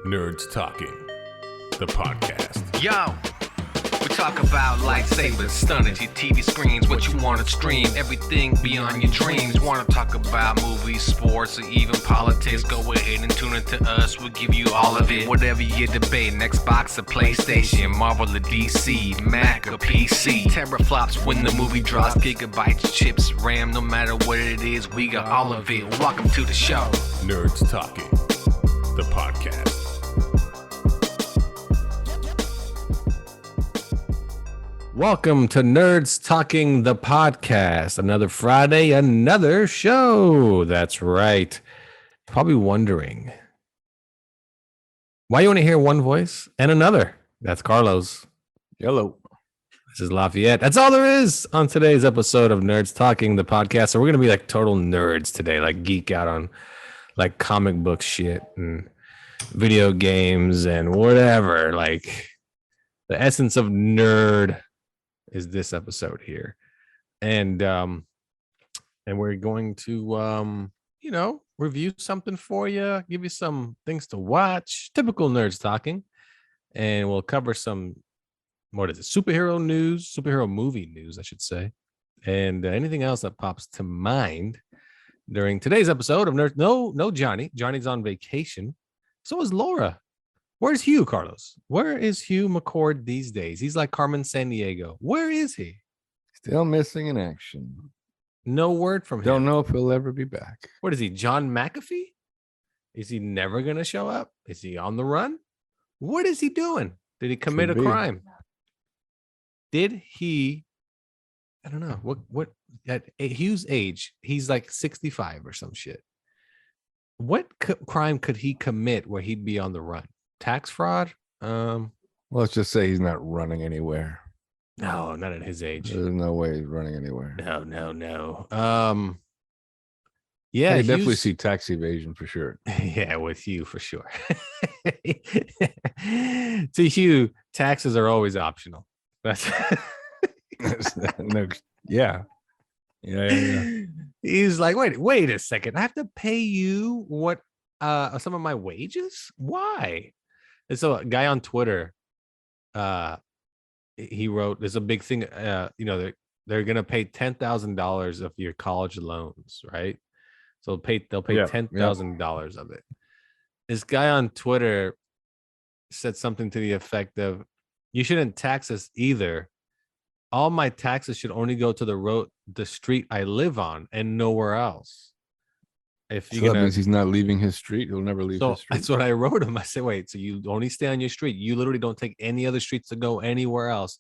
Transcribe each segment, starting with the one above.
Nerds Talking, the podcast. Yo, we talk about lightsabers, stunning your TV screens, what you want to stream, everything beyond your dreams. Want to talk about movies, sports, or even politics? Go ahead and tune into us, we'll give you all of it. Whatever you're debating, Xbox or PlayStation, Marvel or DC, Mac or PC. Teraflops when the movie drops, gigabytes, chips, RAM, no matter what it is, we got all of it. Welcome to the show. Nerds Talking, the podcast. Welcome to Nerds Talking, the podcast. Another Friday, another show. That's right. Probably wondering why you want to hear one voice and another. That's Carlos. Hello. This is Lafayette. That's all there is on today's episode of Nerds Talking, the podcast. So we're going to be like total nerds today, like geek out on like comic book shit and video games and whatever. Like the essence of nerd is this episode here. And we're going to review something for you, give you some things to watch, typical Nerds Talking, and we'll cover some superhero movie news, I should say, and anything else that pops to mind during today's episode of Nerds. No Johnny's on vacation, so is Laura. Where's Hugh, Carlos? Where is Hugh McCord these days? He's like Carmen Sandiego. Where is he? Still missing in action. No word from him. Don't know if he'll ever be back. What is he, John McAfee? Is he never going to show up? Is he on the run? What is he doing? Did he commit a crime? Did he? I don't know. What at Hugh's age, he's like 65 or some shit. What crime could he commit where he'd be on the run? Tax fraud? Let's just say he's not running anywhere. No, not at his age. There's no way he's running anywhere. No. Yeah, I definitely see tax evasion for sure. Yeah, with you for sure. To Hugh, taxes are always optional. That's no, yeah. He's like, wait a second. I have to pay you what some of my wages? Why? And so a guy on Twitter, he wrote, there's a big thing, they're going to pay $10,000 of your college loans, right? So they'll pay $10,000 of it. This guy on Twitter said something to the effect of, you shouldn't tax us either. All my taxes should only go to the street I live on and nowhere else. If that means he's not leaving his street, he'll never leave his street. That's what I wrote him. I said, wait, so you only stay on your street? You literally don't take any other streets to go anywhere else?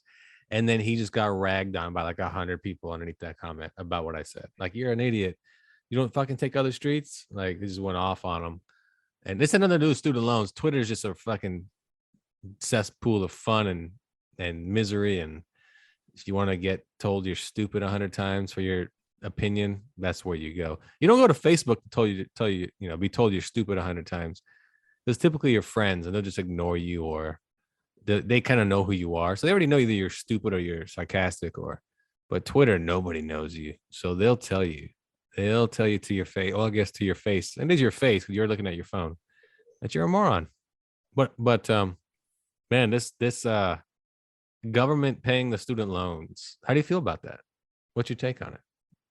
And then he just got ragged on by like 100 people underneath that comment about what I said. Like, you're an idiot. You don't fucking take other streets? Like, they just went off on him. And this had nothing to do with student loans. Twitter is just a fucking cesspool of fun and misery. And if you want to get told you're stupid 100 times for your opinion, that's where you go. You don't go to Facebook to tell you be told you're stupid 100 times. There's typically your friends, and they'll just ignore you, or they kind of know who you are, so they already know either you're stupid or you're sarcastic. But Twitter, nobody knows you, so they'll tell you to your face. Well, I guess to your face, and it is your face because you're looking at your phone, that you're a moron. But man, this government paying the student loans, how do you feel about that? What's your take on it?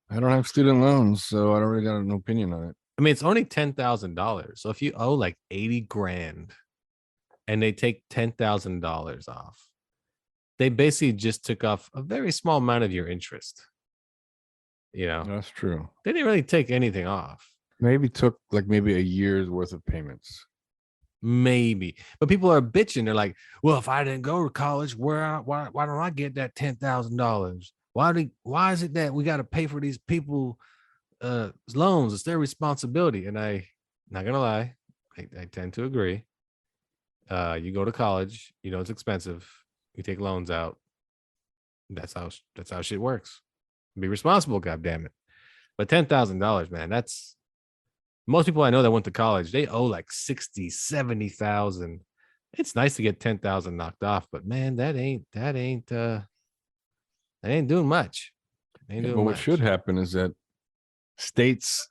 I don't have student loans, so I don't really got an opinion on it. I mean, it's only $10,000. So if you owe like 80 grand and they take $10,000 off, they basically just took off a very small amount of your interest. That's true. They didn't really take anything off. Maybe took like maybe a year's worth of payments. Maybe. But people are bitching. They're like, well, if I didn't go to college, why don't I get that $10,000? Why is it that we got to pay for these people loans? It's their responsibility. And I, not gonna lie, I tend to agree. You go to college, it's expensive. You take loans out. That's how shit works. Be responsible, goddammit. But $10,000, man, that's most people I know that went to college, they owe like 60, 70,000. It's nice to get 10,000 knocked off, but man, that ain't doing much. But what should happen is that states'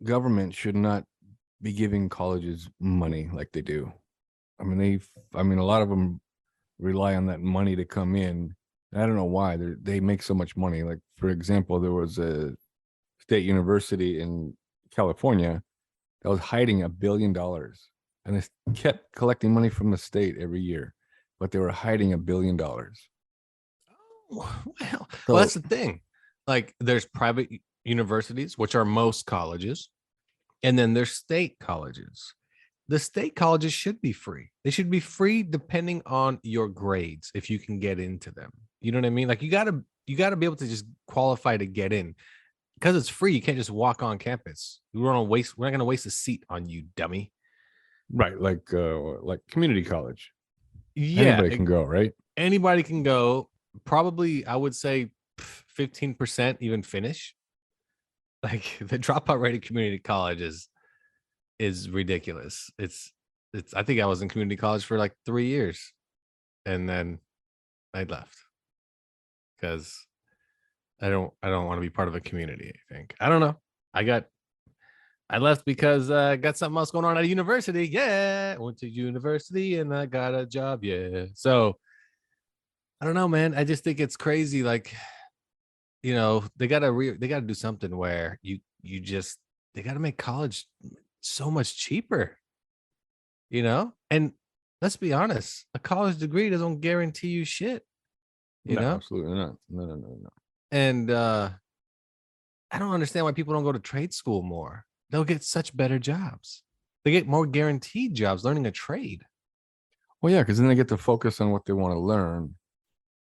government should not be giving colleges money like they do. I mean, a lot of them rely on that money to come in. I don't know why they make so much money. Like, for example, there was a state university in California that was hiding $1 billion, and they kept collecting money from the state every year, but they were hiding $1 billion. Well, So that's the thing. Like, there's private universities, which are most colleges, and then there's state colleges. The state colleges should be free. They should be free depending on your grades if you can get into them. You know what I mean? Like, you gotta be able to just qualify to get in. Because it's free, you can't just walk on campus. We're not gonna waste a seat on you, dummy. right, like community college, Yeah, anybody can go, right? anybody can go. Probably, I would say 15% even finish. Like, the dropout rate at community college is ridiculous. It's I think I was in community college for like 3 years, and then I left because I don't want to be part of a community. I think I don't know. I left because I got something else going on at a university. Yeah, I went to university and I got a job. Yeah, so I don't know, man. I just think it's crazy. Like, they gotta do something where you just they gotta make college so much cheaper. And let's be honest, a college degree doesn't guarantee you shit. You No, know, absolutely not. No. and I don't understand why people don't go to trade school more. They'll get such better jobs. They get more guaranteed jobs learning a trade. Well, yeah, because then they get to focus on what they want to learn.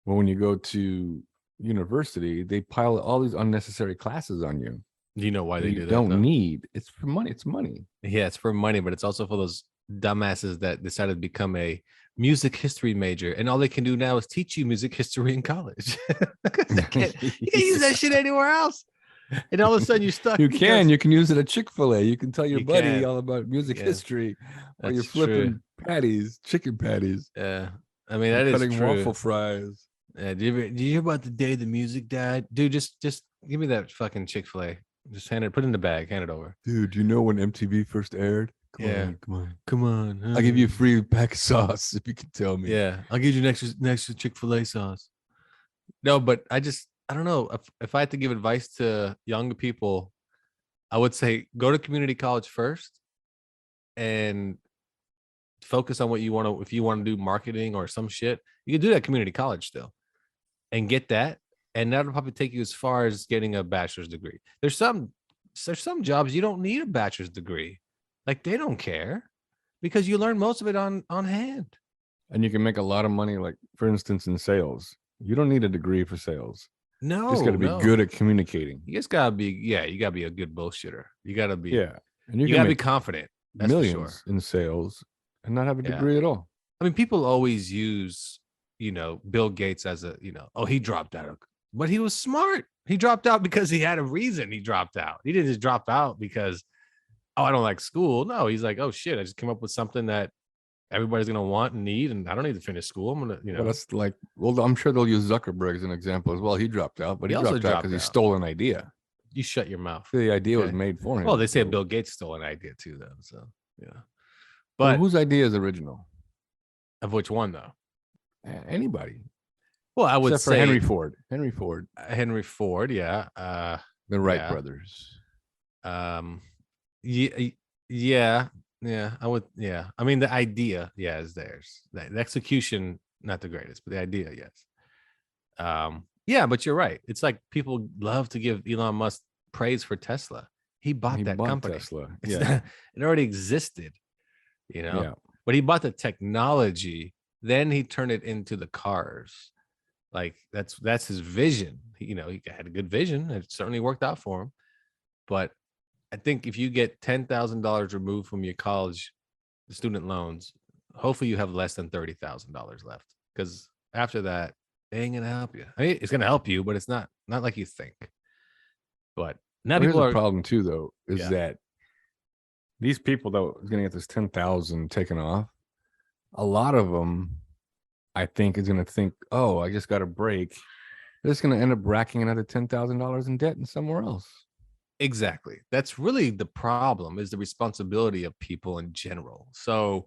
But when you go to university, they pile all these unnecessary classes on you. Do you know why that they you do that? don't though? need. It's for money. It's money. Yeah, it's for money, but it's also for those dumbasses that decided to become a music history major, and all they can do now is teach you music history in college. You can't use that shit anywhere else. And all of a sudden you're stuck. You can use it at Chick-fil-A. You can tell your You buddy can. all about music Yeah, history while you're that's flipping true. patties, chicken patties, Yeah, I mean, and that is cutting true. waffle fries. Did you hear about the day the music died, dude? Just give me that fucking Chick-fil-A. Just put it in the bag, hand it over. Dude, you know when MTV first aired? Yeah. Come Come on, on. I'll give you a free pack of sauce if you can tell me. Yeah, I'll give you an extra Chick-fil-A sauce. No, but I don't know. If I had to give advice to young people, I would say go to community college first and focus on what you want to. If you want to do marketing or some shit, you can do that at community college still and get that. And that'll probably take you as far as getting a bachelor's degree. There's some jobs you don't need a bachelor's degree. Like, they don't care because you learn most of it on hand. And you can make a lot of money, like, for instance, in sales. You don't need a degree for sales. No, You just got to be good at communicating. You just gotta be, you gotta be a good bullshitter. You gotta be, Yeah. And you can gotta be make confident. That's millions for sure. in sales and not have a Yeah. degree at all. I mean, people always use, Bill Gates as a, oh, he dropped out, but he was smart. He dropped out because he had a reason he dropped out. He didn't just drop out because, oh, I don't like school. No, he's like, oh shit, I just came up with something that everybody's gonna want and need, and I don't need to finish school. I'm gonna, Well, that's like, well, I'm sure they'll use Zuckerberg as an example as well. He dropped out, but He he also dropped out because he stole an idea. You shut your mouth. The idea was Okay. made for him. Well, they say so- Bill Gates stole an idea too, though. So yeah, Well, but whose idea is original? of which one though? Anybody. Well, I would Except say for Henry Ford. Henry Ford. Henry Ford, yeah. The Wright Yeah. brothers. Yeah. I would, yeah. I mean, the idea, yeah, is theirs. The execution, not the greatest, but the idea, yes. Yeah, but you're right. It's like people love to give Elon Musk praise for Tesla. He bought that company. Tesla. It's Yeah. it already existed, Yeah. but he bought the technology, then he turned it into the cars. Like, that's his vision. He had a good vision. It certainly worked out for him. But I think if you get $10,000 removed from your college student loans, hopefully you have less than $30,000 left. Because after that, it ain't gonna help you. I mean, it's gonna help you, but it's not like you think. But now Here's people the are problem too, though, is Yeah. that these people that are going to get this 10,000 taken off, a lot of them, I think, is going to think, oh, I just got a break. They're just going to end up racking another $10,000 in debt and somewhere else. exactly. That's really the problem, is the responsibility of people in general. So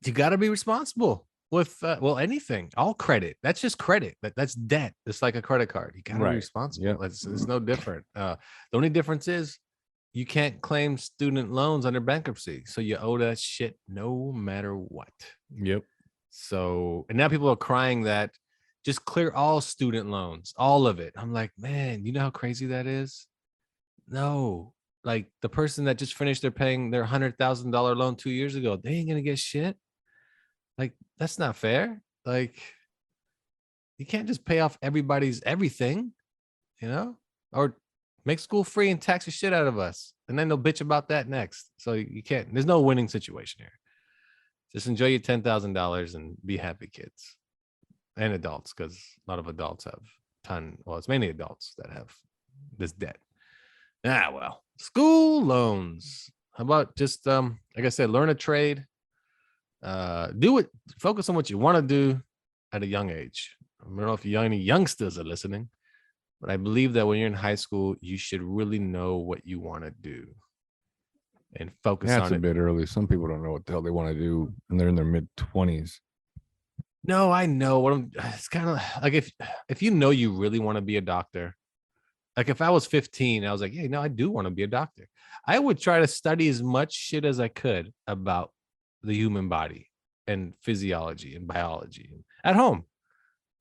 You got to be responsible with anything. All credit. That's just credit. That's debt. It's like a credit card. You got to be responsible. Yep. It's no different. The only difference is you can't claim student loans under bankruptcy, so you owe that shit no matter what. Yep. So, and now people are crying that just clear all student loans, all of it. I'm like, man, you know how crazy that is? No, like the person that just finished paying their $100,000 loan 2 years ago, they ain't gonna get shit. Like, that's not fair. Like, you can't just pay off everybody's everything, or make school free and tax the shit out of us. And then they'll bitch about that next. So you can't, there's no winning situation here. Just enjoy your $10,000 and be happy, kids and adults, because a lot of adults have it's mainly adults that have this debt. Well, school loans. How about just like I said, learn a trade. Do it. Focus on what you want to do at a young age. I don't know if any youngsters are listening, but I believe that when you're in high school, you should really know what you want to do and focus on it. That's a bit early. Some people don't know what the hell they want to do, and they're in their mid-20s. No, I know it's kind of like if you know you really want to be a doctor. Like if I was 15, I was like, hey, no, I do want to be a doctor. I would try to study as much shit as I could about the human body and physiology and biology at home.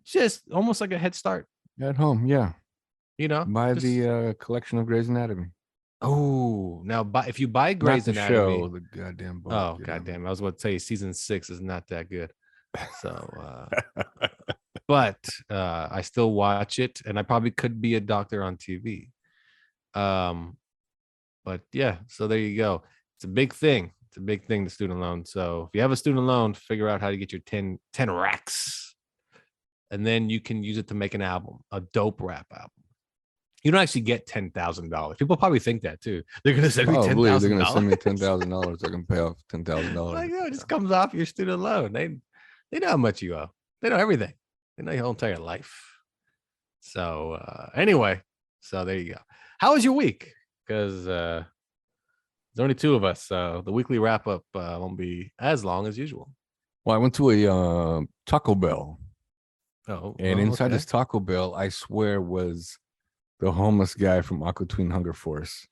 Just almost like a head start. At home, yeah. Buy just, the collection of Grey's Anatomy. Oh, now if you buy Grey's Anatomy. Show, the goddamn book. Oh, goddamn. I was about to say season 6 is not that good. So, but I still watch it, and I probably could be a doctor on TV. But yeah, so there you go. It's a big thing. It's a big thing, the student loan. So if you have a student loan, figure out how to get your 10 racks, and then you can use it to make an album, a dope rap album. You don't actually get $10,000. People probably think that too. They're gonna send me $10,000. They're gonna send me $10,000. I can pay off $10,000. Like, no, it just comes off your student loan. They know how much you owe. They know everything. They know your whole entire life. So anyway, so there you go. How was your week? Because there's only 2 of us, so the weekly wrap up won't be as long as usual. Well, I went to a Taco Bell. Oh, and inside this Taco Bell, I swear, was the homeless guy from Aqua Teen Hunger Force.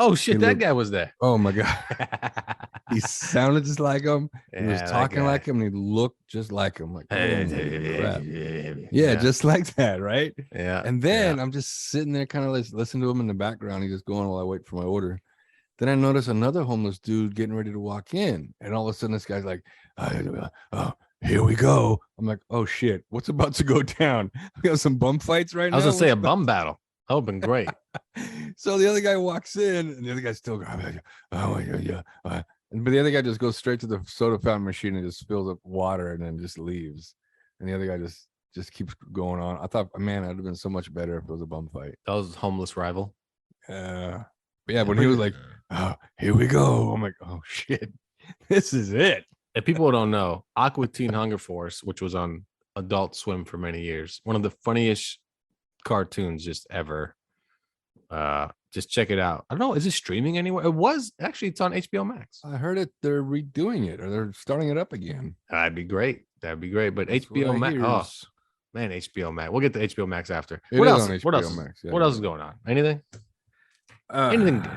Oh shit, that guy was there. Oh my god. He sounded just like him. He was talking like him, and he looked just like him. Like, yeah, just like that, right? Yeah. And then I'm just sitting there, kind of listening to him in the background. He's just going while I wait for my order. Then I notice another homeless dude getting ready to walk in, and all of a sudden this guy's like, "Oh, here we go." I'm like, "Oh shit, what's about to go down? We got some bum fights right now." I was gonna say a bum battle. That would have been great. So the other guy walks in, and the other guy's still going, "Oh yeah." But the other guy just goes straight to the soda fountain machine and just fills up water and then just leaves. And the other guy just keeps going on. I thought, man, I'd have been so much better if it was a bum fight. That was homeless rival. But when he was like, "Oh, here we go," I'm like, "Oh shit, this is it." If people don't know, Aqua Teen Hunger Force, which was on Adult Swim for many years, one of the funniest cartoons just ever. Just check it out. I don't know, is it streaming anywhere? It was actually, it's on HBO Max. I heard it, they're redoing it, or they're starting it up again. That'd be great. But that's HBO Max, oh man, HBO Max. We'll get to HBO Max after. What else? What else? Max, yeah. What else is going on? Anything? Anything good?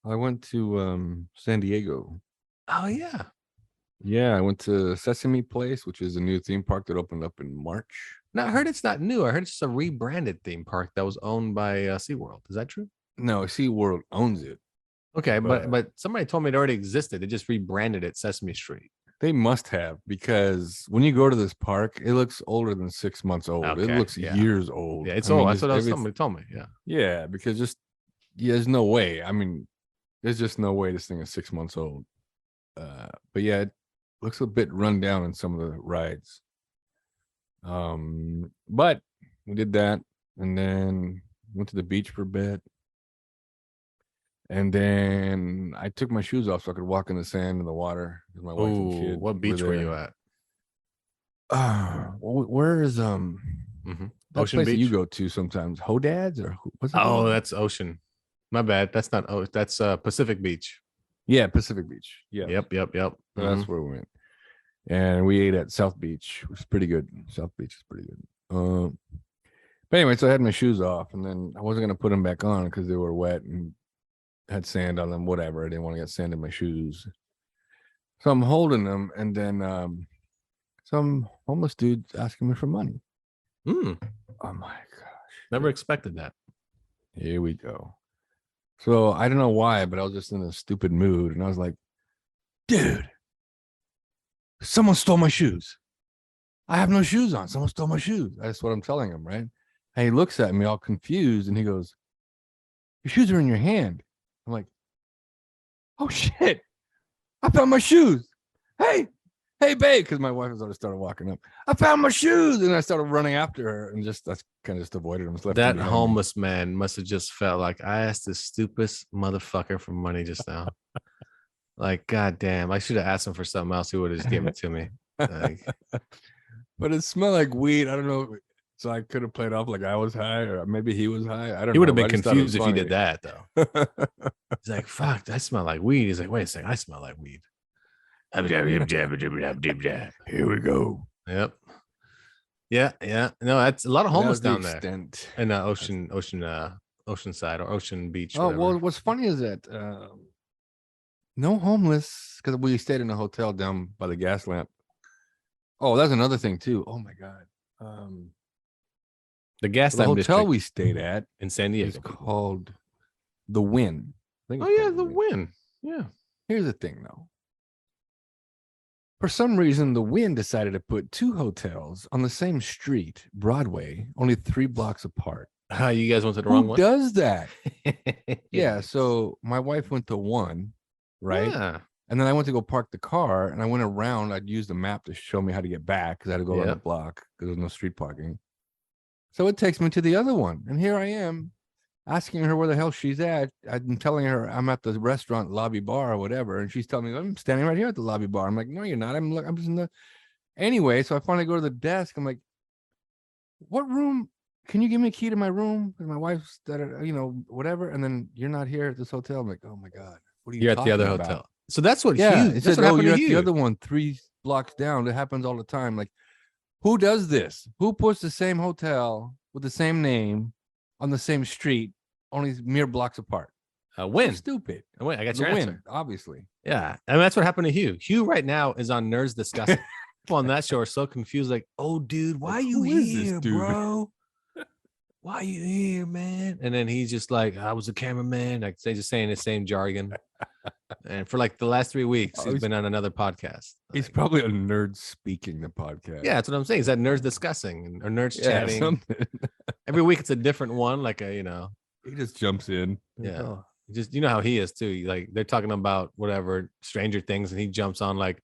I went to San Diego. Oh yeah. Yeah, I went to Sesame Place, which is a new theme park that opened up in March. Now, I heard it's not new. I heard it's just a rebranded theme park that was owned by SeaWorld. Is that true? No, SeaWorld owns it. Okay, but somebody told me it already existed. They just rebranded it Sesame Street. They must have, because when you go to this park, it looks older than 6 months old. Okay, it looks years old. Yeah, it's old. That's what somebody told me. Yeah. Yeah, because there's no way. I mean, there's just no way this thing is 6 months old. But yeah, it looks a bit run down in some of the rides. But we did that, and then went to the beach for a bit, and then I took my shoes off so I could walk in the sand and the water with my wife and kid. What beach were you at? Where is that Ocean place Beach? That you go to sometimes? Hodad's, or what's it? Oh, that's Ocean. My bad. That's not. That's Pacific Beach. Yeah, Pacific Beach. Yeah. Yep. So that's where we went. And we ate at South Beach, which is pretty good. South Beach is pretty good. But anyway, so I had my shoes off, and then I wasn't gonna put them back on because they were wet and had sand on them. Whatever, I didn't want to get sand in my shoes. So I'm holding them, and then some homeless dude asking me for money. Mm, Oh my gosh! never expected that. Here we go. So I don't know why, but I was just in a stupid mood, and I was like, "Dude, someone stole my shoes. I have no shoes on. Someone stole my shoes." That's what I'm telling him, right? And he looks at me all confused, and he goes, "Your shoes are in your hand." I'm like, "Oh shit! I found my shoes. Hey, hey, babe," because my wife has already started walking up. "I found my shoes," and I started running after her, and that's kind of just avoided him. That homeless man must have just felt like I asked this stupidest motherfucker for money just now. Like, goddamn, I should have asked him for something else. He would have just given it to me. Like, but it smelled like weed. I don't know. So I could have played off like I was high, or maybe he was high. I don't know. he would have been I just thought it was confused if you did funny. that, though. He's like, fuck, I smell like weed. He's like, wait a second, I smell like weed. Here we go. Yep. Yeah. No, that's a lot of homeless That down was the there extent. in Oceanside or Ocean Beach. Oh, Whatever. well, what's funny is that no homeless, because we stayed in a hotel down by the gas lamp. Oh, that's another thing too. Oh my god. The gas The lamp hotel district we stayed at in San is Diego. called the Wynn. I think Oh it's yeah, called the Win. Yeah. Here's the thing, though. For some reason, the Wynn decided to put two hotels on the same street, Broadway, only 3 blocks apart. You guys went to the wrong Who one. does that? Yeah. So my wife went to one, right? Yeah. And then I went to go park the car, and I went around. I'd use the map to show me how to get back because I had to go around the block because there was no street parking. So it takes me to the other one, and here I am asking her where the hell she's at. I'm telling her I'm at the restaurant lobby bar or whatever, and she's telling me I'm standing right here at the lobby bar. I'm like, no, you're not. I'm just in the. Anyway, so I finally go to the desk. I'm like, what room? Can you give me a key to my room? Because my wife's that, whatever. And then you're not here at this hotel. I'm like, oh my god, what are you? You're at the other talking about? hotel. So that's what Yeah, Hugh. it That's said, what oh, happened you're to at the Hugh. other one 3 blocks down. It happens all the time. Like, who does this? Who puts the same hotel with the same name on the same street, only mere blocks apart? Win. Stupid. Win. I got The your answer. Win, obviously. Yeah, and that's what happened to Hugh. Hugh right now is on Nerds Discussing. People on that show are so confused. Like, oh, dude, why Like, you who is this here, dude? bro? Why you here, man? And then he's just like, I was a cameraman. Like they just saying the same jargon. And for like the last 3 weeks, Oh, he's he's- been on another podcast. He's Like, probably a nerd speaking the podcast. yeah, that's what I'm saying. He's at Nerds Discussing or Nerds Yeah, Chatting. something. Every week it's a different one. Like a, He just jumps in. Yeah. Oh, just how he is too. Like they're talking about whatever Stranger Things, and he jumps on like,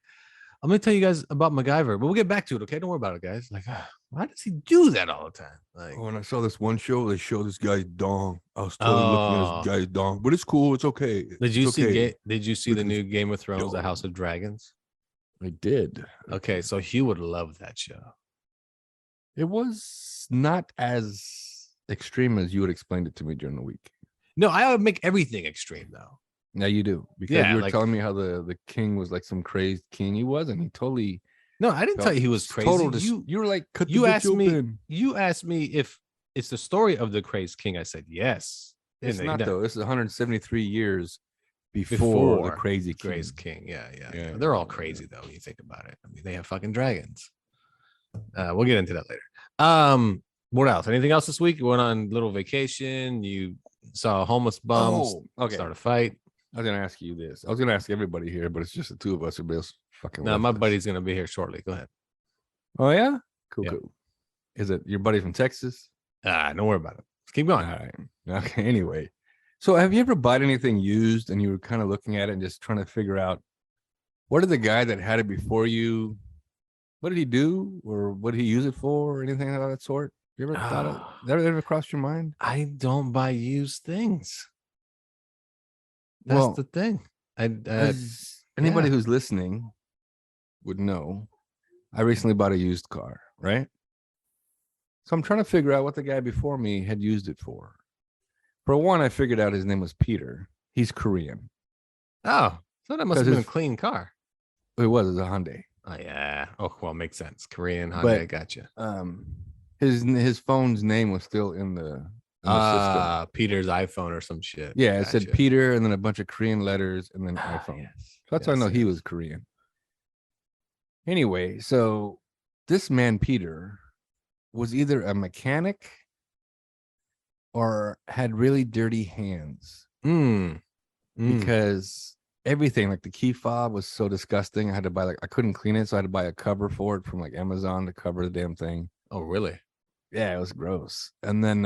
I'm gonna tell you guys about MacGyver, but we'll get back to it. Okay, don't worry about it, guys. Like, why does he do that all the time? Like, when I saw this one show, they showed this guy's dong. I was totally looking at this guy's dong, but it's cool. It's okay. did you It's see? okay. Did you see the Because- new Game of Thrones, The Yo. House of Dragons? I did. Okay, so Hugh would love that show. It was not as extreme as you had explained it to me during the week. No, I would make everything extreme though. Now you do, because Yeah, you were like- telling me how the king was like some crazed king. He wasn't. He totally No, I didn't tell you he was crazy. You were like, cut the you bitch asked me. open. You asked me if it's the story of the crazed king. I said yes. It's And not that- though. This is 173 years before the Before crazy king. Crazed king. Yeah. Yeah, They're all yeah, crazy though when you think about it. I mean, they have fucking dragons. We'll get into that later. What else? Anything else this week? You went on a little vacation. You saw homeless bums okay. start a fight. I was gonna ask you this. I was gonna ask everybody here, but it's just the two of us. Everybody else fucking. No, left my us. buddy's gonna be here shortly. Go ahead. Oh yeah, cool, Yeah. cool. Is it your buddy from Texas? Don't worry about it. Let's keep going. All right. Okay. Anyway, so have you ever bought anything used and you were kind of looking at it and just trying to figure out what did the guy that had it before you, what did he do, or what did he use it for, or anything of that sort? You ever thought of that? Ever crossed your mind? I don't buy used things. That's Well, the thing. As anybody yeah. who's listening would know, I recently bought a used car, right? So I'm trying to figure out what the guy before me had used it for. For one, I figured out his name was Peter. He's Korean. Oh, so that must have 'Cause been a his- clean car. It was a Hyundai. Oh yeah. Oh well, makes sense. Korean, honey, But I gotcha. his phone's name was still in the system. Peter's iPhone or some shit. Yeah, it said Gotcha. Peter and then a bunch of Korean letters and then Ah, iPhone. yes. So that's how I Yes, know he yes. was Korean. Anyway, so this man Peter was either a mechanic or had really dirty hands Mm. because everything like the key fob was so disgusting. I had to buy I couldn't clean it, so I had to buy a cover for it from like Amazon to cover the damn thing. Oh, really? Yeah, it was gross. And then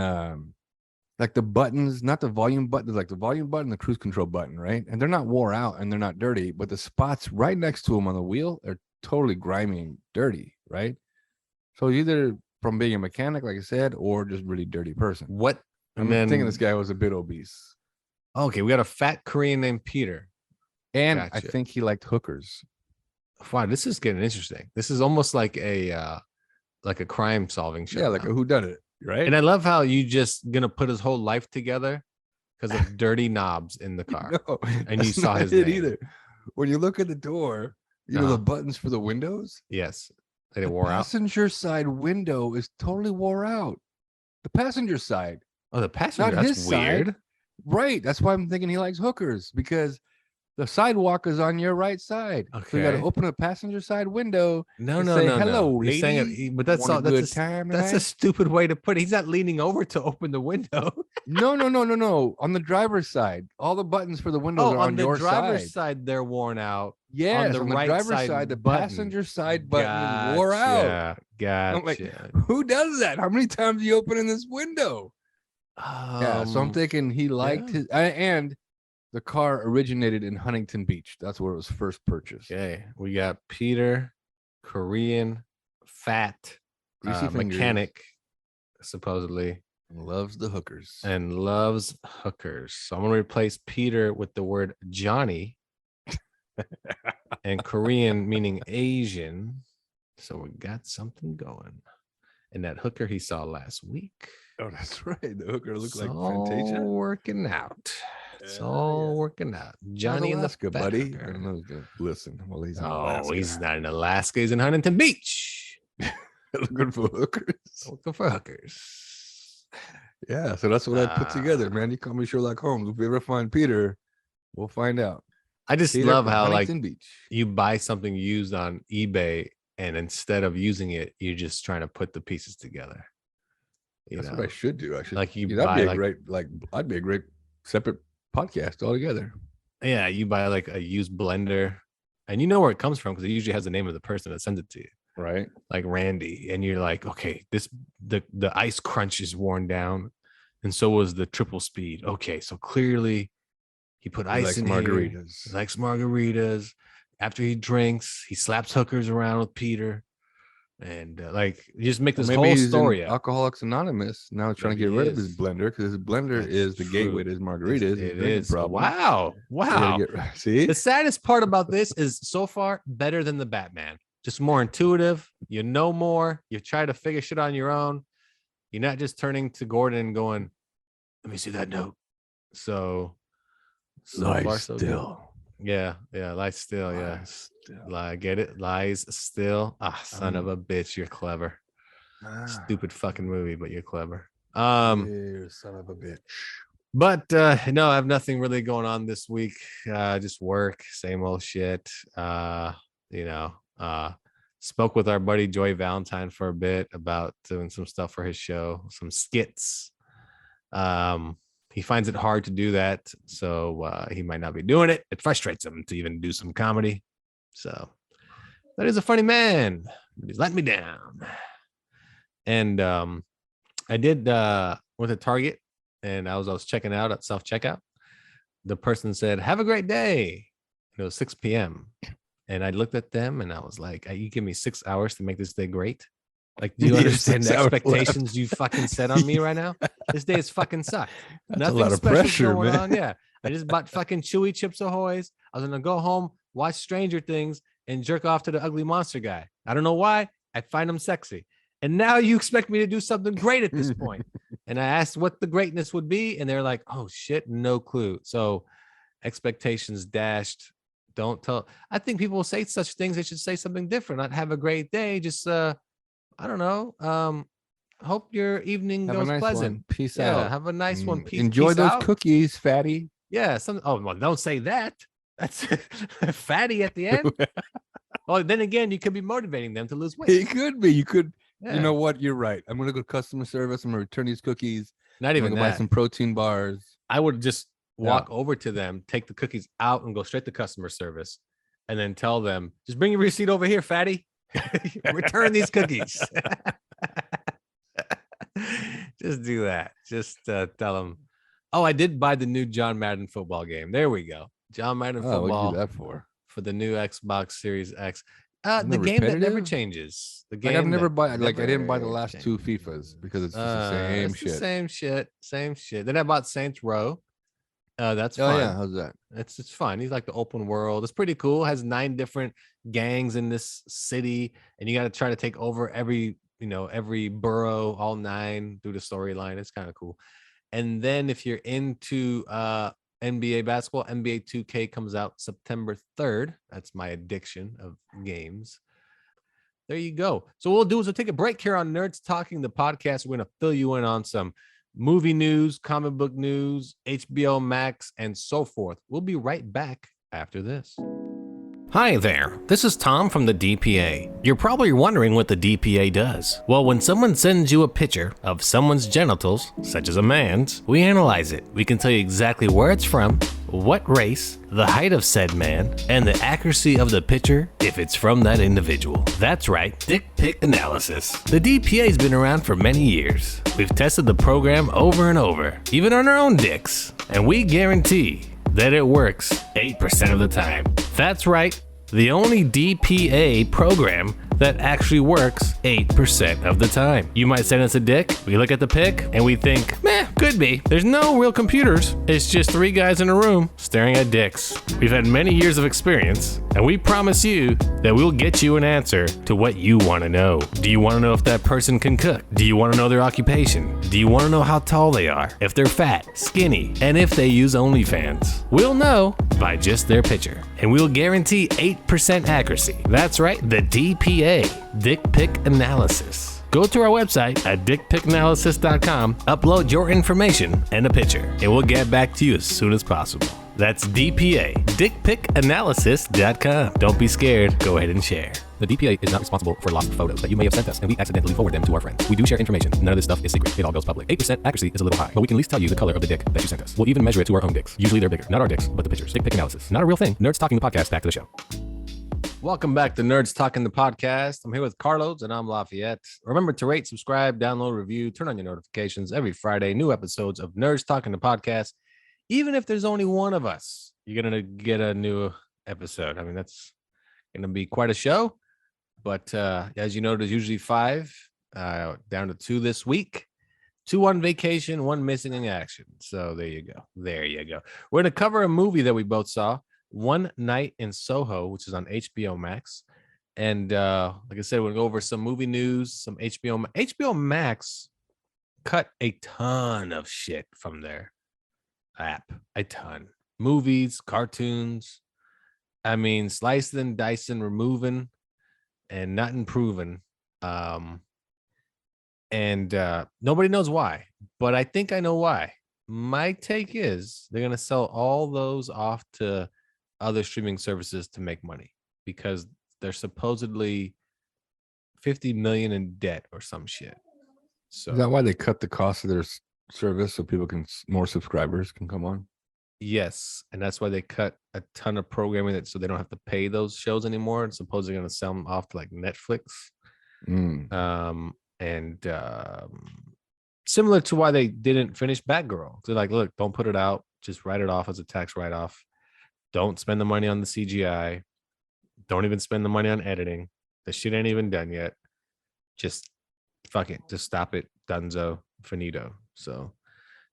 like the buttons, not the volume button, like the volume button, the cruise control button, right? And they're not wore out and they're not dirty, but the spots right next to them on the wheel are totally grimy and dirty, right? So either from being a mechanic, like I said, or just really dirty person. What? I'm thinking this guy was a bit obese. Okay, we got a fat Korean named Peter. And I Gotcha. think he liked hookers. Wow, this is getting interesting. This is almost like a crime solving show. Yeah, like now. a whodunit, right? And I love how you just gonna put his whole life together because of dirty knobs in the car. No, And you that's saw not his it name. either. When you look at the door, you know the buttons for the windows. Yes, they wore out. Passenger side window is totally wore out. The passenger side, Oh, the passenger. not That's his weird. side. Right? That's why I'm thinking he likes hookers because the sidewalk is on your right side. So you got to Okay. open a passenger side window. No, and no, say, no, hello, no. He's saying lady. it, but that's Want all. a That's good a, time that's a tonight? stupid way to put it. He's not leaning over to open the window. No. On the driver's side, all the buttons for the windows Oh, are on on the your driver's side. side, they're worn out. Yes, the on the right driver's side side, the button. passenger side button is wore out. Gotcha. I'm like, who does that? How many times are you opening this window? Yeah, so I'm thinking he liked his and the car originated in Huntington Beach. That's where it was first purchased. Okay, we got Peter, Korean, fat, Greasy fingers, mechanic, supposedly, loves the hookers. and loves hookers. So I'm gonna replace Peter with the word Johnny, and Korean meaning Asian. So we got something going. And that hooker he saw last week. Oh, that's right. The hooker looked like all Fantasia. working out. It's all working out. Johnny in the Alaska, fat buddy. hooker. I don't know. Listen, well, he's in Oh, Alaska. he's not in Alaska. He's in Huntington Beach. Looking for hookers. Looking for hookers. Yeah, so that's what I put together, man. You call me Sherlock Holmes. If we ever find Peter, we'll find out. I just Peter love from how Huntington like Beach. you buy something used on eBay and instead of using it, you're just trying to put the pieces together. That's what I should do. I should like you that'd buy be a like great I'd be a great separate podcast altogether. yeah, you buy like a used blender, and you know where it comes from because it usually has the name of the person that sends it to you, Right. like Randy, and you're like, okay, the ice crunch is worn down, and so was the triple speed. Okay, so clearly he put ice in margaritas. here. He likes margaritas. After he drinks, he slaps hookers around with Peter. And like you just make this Maybe whole he's story in up. Alcoholics Anonymous now trying to get rid of his blender because his blender That's is the gateway to his margaritas. It drinking is. problem. Wow. See, The saddest part about this is so far better than the Batman. Just more intuitive. You know more. You try to figure shit on your own. You're not just turning to Gordon and going, "Let me see that note." So lie far, so good. still. Yeah, lie still. Yeah, lie. Get it? Lies still. Son of a bitch. You're clever. Stupid fucking movie, but you're clever. You son of a bitch. But no, I have nothing really going on this week. Just work, same old shit. Spoke with our buddy Joy Valentine for a bit about doing some stuff for his show, some skits. He finds it hard to do that, so he might not be doing it. It frustrates him to even do some comedy. So that is a funny man, but he's let me down. And I did went to Target, and I was checking out at self-checkout. The person said, "Have a great day." It was 6 p.m. And I looked at them and I was like, "You give me 6 hours to make this day great? Like, do you understand the expectations you fucking set on me right now? This day is fucking sucked. Nothing a lot of special pressure, going man. on. Yeah. I just bought fucking Chewy Chips Ahoy's. I was gonna go home, watch Stranger Things, and jerk off to the ugly monster guy. I don't know why. I find him sexy. And now you expect me to do something great at this point." And I asked what the greatness would be, and they're like, "Oh shit, no clue." So expectations dashed Don't tell. I think people will say such things. They should say something different. Not have a great day. Just I don't know. Hope your evening Have a goes nice pleasant. one. Peace Yeah, out. have a nice one. Peace. Enjoy peace those out. cookies, fatty. Yeah. Well, don't say that. That's fatty at the end. Well, then again, you could be motivating them to lose weight. It could be. You could. Yeah. You know what? You're right. I'm gonna go to customer service. I'm gonna return these cookies. Not even buy that. some protein bars. I would just walk over to them, take the cookies out, and go straight to customer service, and then tell them, "Just bring your receipt over here, fatty. Return these cookies." Just do that. Just tell them, "Oh, I did buy the new John Madden football game. There we go. John Madden football. What'd you do that for the new Xbox Series X. The game that never changes. The game like I've never bought. Like I didn't buy the last two FIFAs because it's just the same shit. Same shit. Then I bought Saints Row. That's fun. Oh yeah, how's that? It's fun. He's like the open world. It's pretty cool. It has 9 different gangs in this city, and you got to try to take over every borough, all 9 through the storyline. It's kind of cool. And then if you're into NBA basketball, NBA 2K comes out September 3rd. That's my addiction of games. There you go. So what we'll do is we'll take a break here on Nerds Talking, the podcast. We're going to fill you in on some movie news, comic book news, HBO Max, and so forth. We'll be right back after this. Hi there, this is Tom from the DPA. You're probably wondering what the DPA does. Well, when someone sends you a picture of someone's genitals, such as a man's, we analyze it. We can tell you exactly where it's from, what race, the height of said man, and the accuracy of the picture if it's from that individual. That's right, dick pic analysis. The DPA's been around for many years. We've tested the program over and over, even on our own dicks, and we guarantee that it works 8% of the time. That's right, the only DPA program that actually works 8% of the time. You might send us a dick, we look at the pic, and we think, meh, could be. There's no real computers. It's just 3 guys in a room staring at dicks. We've had many years of experience, and we promise you that we'll get you an answer to what you want to know. Do you want to know if that person can cook? Do you want to know their occupation? Do you want to know how tall they are? If they're fat, skinny, and if they use OnlyFans? We'll know by just their picture, and we'll guarantee 8% accuracy. That's right, the DPA, Dick Pic Analysis. Go to our website at dickpicanalysis.com, upload your information and a picture, and we'll get back to you as soon as possible. That's DPA, dickpicanalysis.com. Don't be scared, go ahead and share. The DPA is not responsible for lost photos that you may have sent us, and we accidentally forward them to our friends. We do share information. None of this stuff is secret. It all goes public. 8% accuracy is a little high, but we can at least tell you the color of the dick that you sent us. We'll even measure it to our own dicks. Usually they're bigger. Not our dicks, but the pictures. Dick pic analysis. Not a real thing. Nerds Talking, the podcast. Back to the show. Welcome back to Nerds Talking, the podcast. I'm here with Carlos, and I'm Lafayette. Remember to rate, subscribe, download, review, turn on your notifications. Every Friday, new episodes of Nerds Talking, the podcast. Even if there's only one of us, you're going to get a new episode. I mean, that's going to be quite a show. But as you know, there's usually 5, down to 2 this week. 2 on vacation, 1 missing in action. So there you go. There you go. We're going to cover a movie that we both saw, One Night in Soho, which is on HBO Max. And like I said, we'll go over some movie news, some HBO Max cut a ton of shit from their app. A ton. Movies, cartoons. I mean, slicing and dicing, removing, and not improving. And nobody knows why, but I think I know why. My take is they're going to sell all those off to other streaming services to make money because they're supposedly 50 million in debt or some shit. So is that why they cut the cost of their service so people can more subscribers can come on? Yes, and that's why they cut a ton of programming so they don't have to pay those shows anymore. And suppose they're going to sell them off to like Netflix. Similar to why they didn't finish Batgirl. They're like, look, don't put it out. Just write it off as a tax write-off. Don't spend the money on the CGI. Don't even spend the money on editing. The shit ain't even done yet. Just fuck it. Just stop it. Dunzo. Finito. So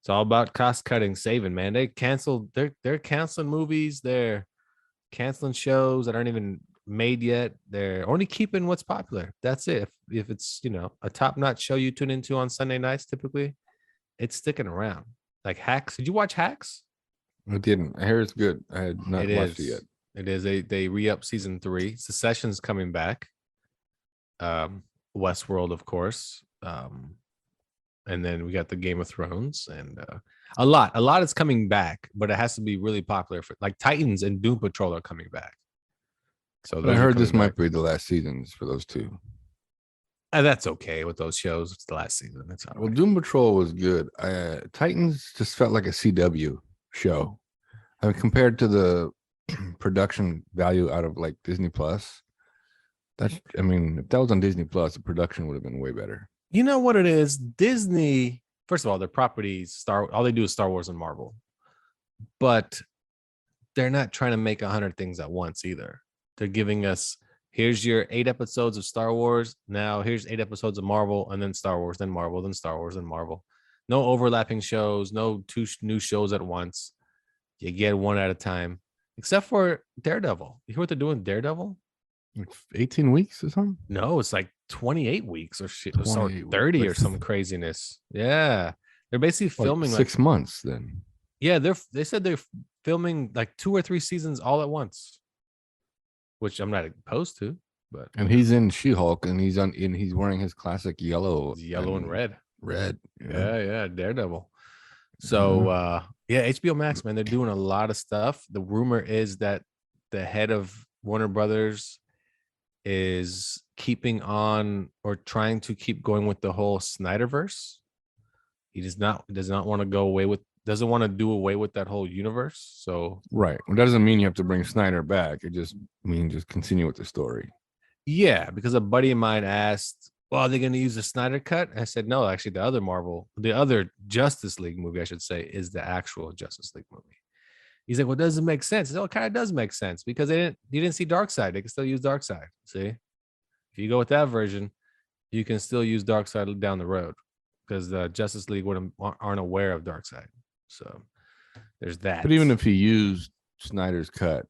it's all about cost cutting, saving, man. They canceled. They're canceling movies. They're canceling shows that aren't even made yet. They're only keeping what's popular. That's it. If it's a top-notch show you tune into on Sunday nights, typically, it's sticking around. Like Hacks. Did you watch Hacks? I didn't. I hear it's good. I had not watched it yet. It is they re-up season 3. Secession's coming back. Westworld, of course. And then we got the Game of Thrones, and a lot is coming back, but it has to be really popular for like Titans and Doom Patrol are coming back. So But I heard this might be the last seasons for those two. And that's okay with those shows. It's the last season. That's all Well, right. Doom Patrol was good. Titans just felt like a CW show. I mean, compared to the production value out of like Disney Plus, if that was on Disney Plus, the production would have been way better. You know what it is? Disney, first of all, their properties all they do is Star Wars and Marvel. But they're not trying to make 100 things at once either. They're giving us, here's your 8 episodes of Star Wars. Now here's 8 episodes of Marvel, and then Star Wars, then Marvel, then Star Wars, then Marvel. No overlapping shows, no 2 new shows at once. You get one at a time, except for Daredevil. You hear what they're doing with Daredevil? 18 weeks or something? No, it's like 28 weeks or shit, or 30 weeks. or some craziness. Yeah. They're basically filming 6 months then. Yeah, they said they're filming like 2 or 3 seasons all at once, which I'm not opposed to. But and he's in She-Hulk, and he's wearing his classic yellow and red. Yeah, Daredevil. So yeah, HBO Max, man, they're doing a lot of stuff. The rumor is that the head of Warner Brothers is keeping on or trying to keep going with the whole Snyderverse. He does not want to doesn't want to do away with that whole universe. So right. It doesn't mean you have to bring Snyder back. It just means just continue with the story. Yeah, because a buddy of mine asked, well, are they going to use the Snyder cut? I said, no, actually the other Justice League movie, I should say, is the actual Justice League movie. He's like, well, does it make sense? I said, it kind of does make sense because you didn't see Darkseid. They can still use Darkseid. See, if you go with that version, you can still use Darkseid down the road because the Justice League aren't aware of Darkseid. So there's that. But even if he used Snyder's cut,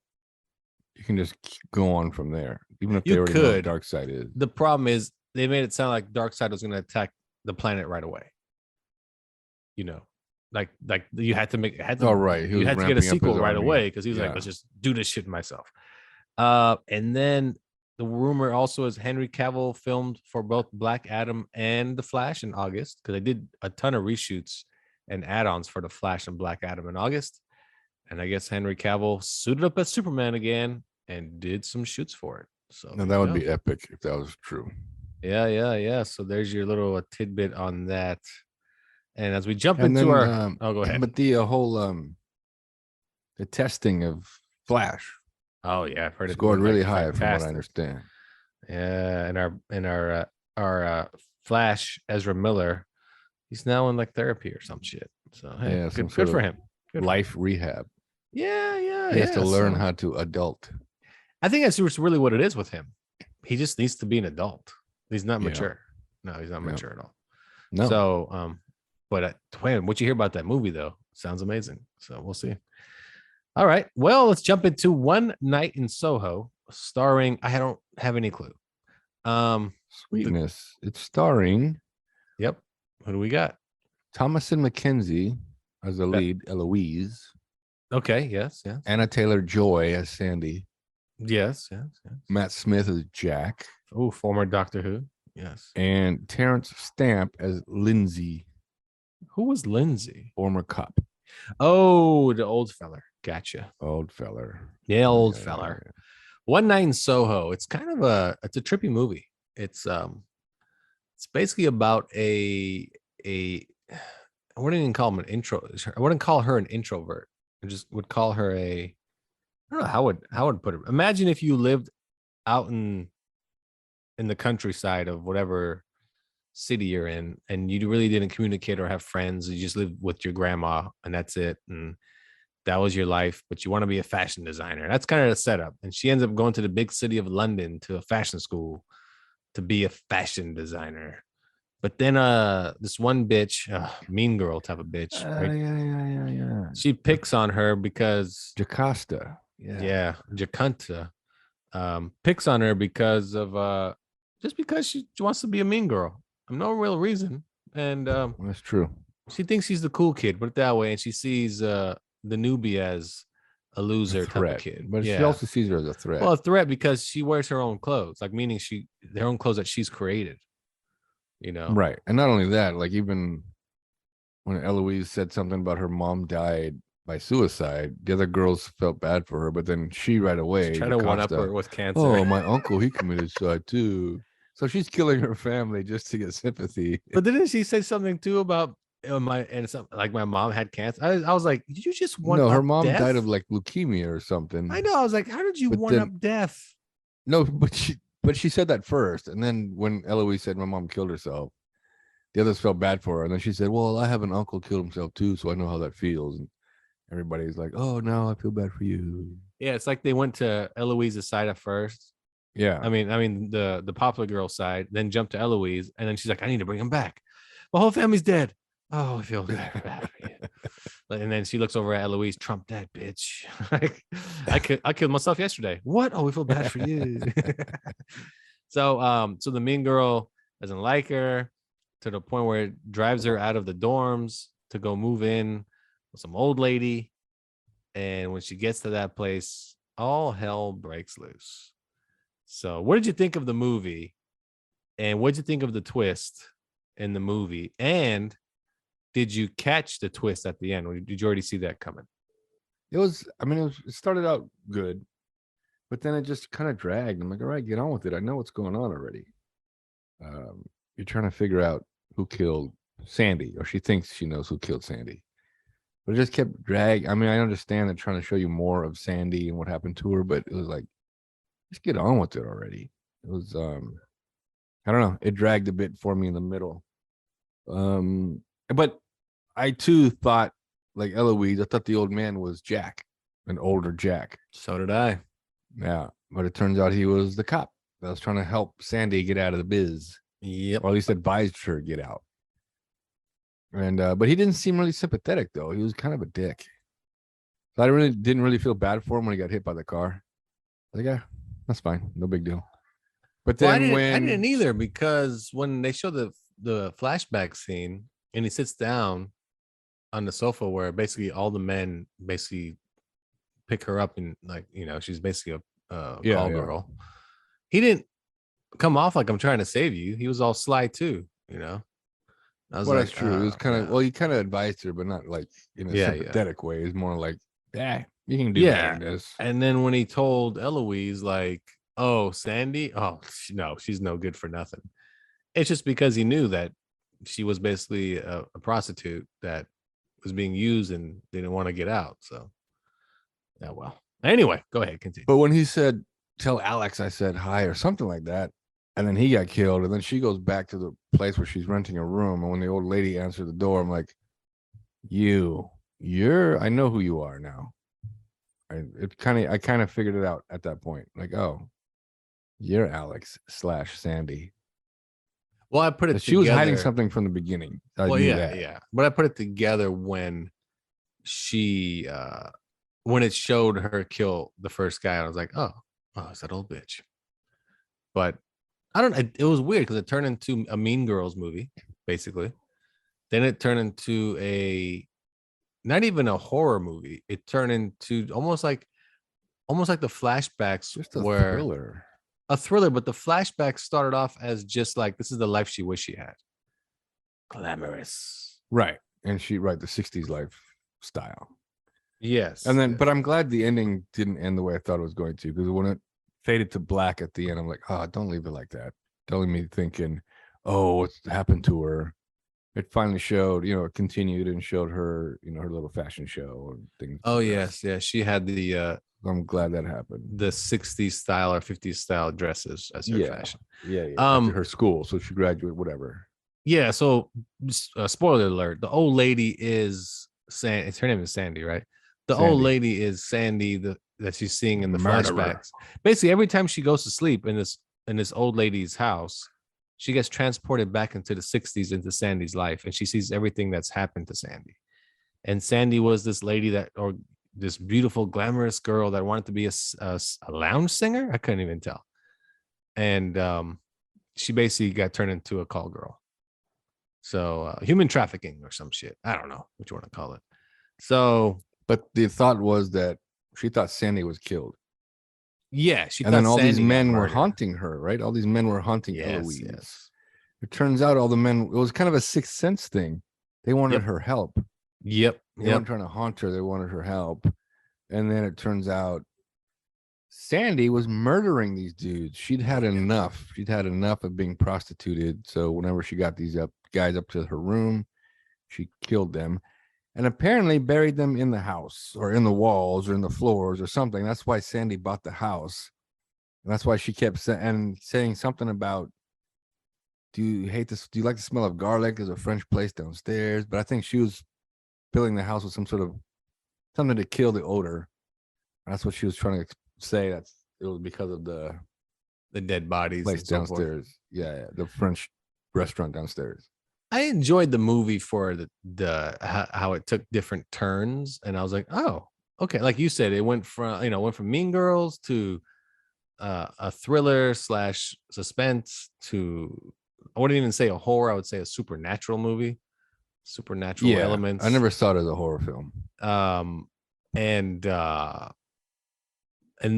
you can just go on from there. Even if they already know what Darkseid is. The problem is they made it sound like Darkseid was going to attack the planet right away. You know, like you had to all right. You had to get a sequel right away because he was like, let's just do this shit myself. And then the rumor also is Henry Cavill filmed for both Black Adam and The Flash in August because they did a ton of reshoots and add-ons for The Flash and Black Adam in August. And I guess Henry Cavill suited up as Superman again and did some shoots for it. So now that would be epic if that was true. Yeah. So there's your little tidbit on that. And as we jump into our, go ahead. But the whole the testing of Flash. Oh yeah, I've heard it scored really high from what I understand. Yeah, and our Flash Ezra Miller, he's now in like therapy or some shit. So hey, yeah, good for him. Life rehab. Yeah. He has to learn how to adult. I think that's really what it is with him. He just needs to be an adult. He's not mature. No, he's not mature at all. No. So, but Twain, what you hear about that movie though sounds amazing. So we'll see. All right. Well, let's jump into One Night in Soho, starring. I don't have any clue. Sweetness. It's starring. Yep. Who do we got? Thomasin McKenzie as the lead, Eloise. Okay. Yes. Anna Taylor-Joy as Sandy. Yes. Matt Smith as Jack. Oh, former Doctor Who. Yes. And Terrence Stamp as Lindsay. Who was Lindsay? Former cop. Oh, the old feller. Gotcha. Old feller. Yeah, old feller. Yeah. One Night in Soho. It's kind of it's a trippy movie. It's basically about I wouldn't even call him an intro. I wouldn't call her an introvert. I just would call her I don't know how I would put it. Imagine if you lived out in the countryside of whatever city you're in, and you really didn't communicate or have friends. You just lived with your grandma, and that's it. And that was your life, but you want to be a fashion designer. That's kind of the setup. And she ends up going to the big city of London to a fashion school to be a fashion designer. But then this one bitch, mean girl type of bitch, right? Yeah. She picks on her because Jocasta. Yeah, Jacunta picks on her because of just because she wants to be a mean girl. No real reason. And that's true. She thinks she's the cool kid, put it that way, and she sees the newbie as a loser type of threat, kid. but she Yeah. also sees her as a threat. Well, a threat because she wears her own clothes, like meaning their own clothes that she's created. You know. Right. And not only that, like even when Eloise said something about her mom died by suicide, the other girls felt bad for her, but then she right away Try to one up DaCosta, her with cancer. oh, my uncle, he committed suicide too. So she's killing her family just to get sympathy. But didn't she say something too about my mom had cancer? I was like, did you just one No, up her mom death? died of like leukemia or something. I know. I was like, how did you But one then- up death? No, but she said that first, and then when Eloise said my mom killed herself, the others felt bad for her, and then she said, "Well, I have an uncle killed himself too, so I know how that feels." And everybody's like, "Oh, no, I feel bad for you." Yeah, it's like they went to Eloise's side at first. Yeah, I mean the popular girl side, then jumped to Eloise, and then she's like, I need to bring him back. My whole family's dead. Oh, I feel bad for you. And then she looks over at Eloise, Trump that bitch. Like, I killed myself yesterday. What? Oh, we feel bad for you. So the mean girl doesn't like her to the point where it drives her out of the dorms to go move in with some old lady. And when she gets to that place, all hell breaks loose. So what did you think of the movie? And what did you think of the twist in the movie? And did you catch the twist at the end? Or did you already see that coming? it started out good, but then it just kind of dragged. I'm like, all right, get on with it. I know what's going on already. You're trying to figure out who killed Sandy, or she thinks she knows who killed Sandy. But it just kept dragging. I mean, I understand they're trying to show you more of Sandy and what happened to her, but it was like, just get on with it already. It was I don't know, it dragged a bit for me in the middle. But I too thought, like Eloise, I thought the old man was Jack, an older Jack. So did I. Yeah, but it turns out he was the cop that was trying to help Sandy get out of the biz, Yep. or at least advised her to get out. And but he didn't seem really sympathetic though. He was kind of a dick. So I didn't really feel bad for him when he got hit by the car. Like, yeah, that's fine, no big deal. But then I didn't either, because when they show the flashback scene and he sits down on the sofa where basically all the men basically pick her up and, like, you know, she's basically a call girl. He didn't come off like I'm trying to save you. He was all sly too, you know. I was well, like, that's true. It was kind of well, he kind of advised her, but not like in a sympathetic way. It's more like, yeah, you can do better than this. And then when he told Eloise, like, oh, Sandy, oh no, she's no good for nothing. It's just because he knew that she was basically a prostitute that was being used and didn't want to get out. So, yeah, well, anyway, go ahead, continue. But when he said, "Tell Alex I said hi," or something like that, and then he got killed, and then she goes back to the place where she's renting a room, and when the old lady answered the door, I'm like, I know who you are now. I kind of figured it out at that point. Like, oh, you're Alex / Sandy. Well, I put it. She was hiding something from the beginning. Yeah. But I put it together when she, when it showed her kill the first guy. I was like, oh, it's that old bitch. But I don't. It was weird because it turned into a Mean Girls movie, basically. Then it turned into not even a horror movie. It turned into almost like the flashbacks, just a thriller. A thriller, but the flashbacks started off as just like, this is the life she wished she had. Glamorous. Right. And the 60s lifestyle. Yes. And then, but I'm glad the ending didn't end the way I thought it was going to, because when it faded to black at the end, I'm like, oh, don't leave it like that. Don't leave me thinking, oh, what's happened to her? It finally showed, it continued and showed her, her little fashion show and things. Oh, yes. Yeah. She had the, I'm glad that happened. The 60s style or 50s style dresses as her fashion. Yeah. After her school. So she graduated, whatever. Yeah. So, spoiler alert: the old lady is her name is Sandy, right? The Sandy. old lady is Sandy that she's seeing in the flashbacks. Basically, every time she goes to sleep in this old lady's house, she gets transported back into the 60s, into Sandy's life, and she sees everything that's happened to Sandy. And Sandy was this lady this beautiful, glamorous girl that wanted to be a lounge singer. I couldn't even tell. And she basically got turned into a call girl. So human trafficking or some shit. I don't know what you want to call it. So, but the thought was that She thought Sandy was killed. Yeah, she And thought then all these Sandy got men were murdered. haunting her, right? All these men were haunting Eloise. Yes. It turns out all the men, it was kind of a Sixth Sense thing. They wanted her help. Yep. They weren't trying to haunt her. They wanted her help. And then it turns out Sandy was murdering these dudes. She'd had enough. She'd had enough of being prostituted. So whenever she got these guys up to her room, she killed them and apparently buried them in the house or in the walls or in the floors or something. That's why Sandy bought the house. And that's why she kept saying something about, do you hate this? Do you like the smell of garlic? There's a French place downstairs. But I think she was filling the house with some sort of something to kill the odor. That's what she was trying to say. It was because of the dead bodies place downstairs. Yeah, the French restaurant downstairs. I enjoyed the movie for the how it took different turns, and I was like, oh, okay. Like you said, it went from Mean Girls to a thriller / suspense to, I wouldn't even say a horror. I would say a supernatural movie, supernatural elements. I never saw it as a horror film. And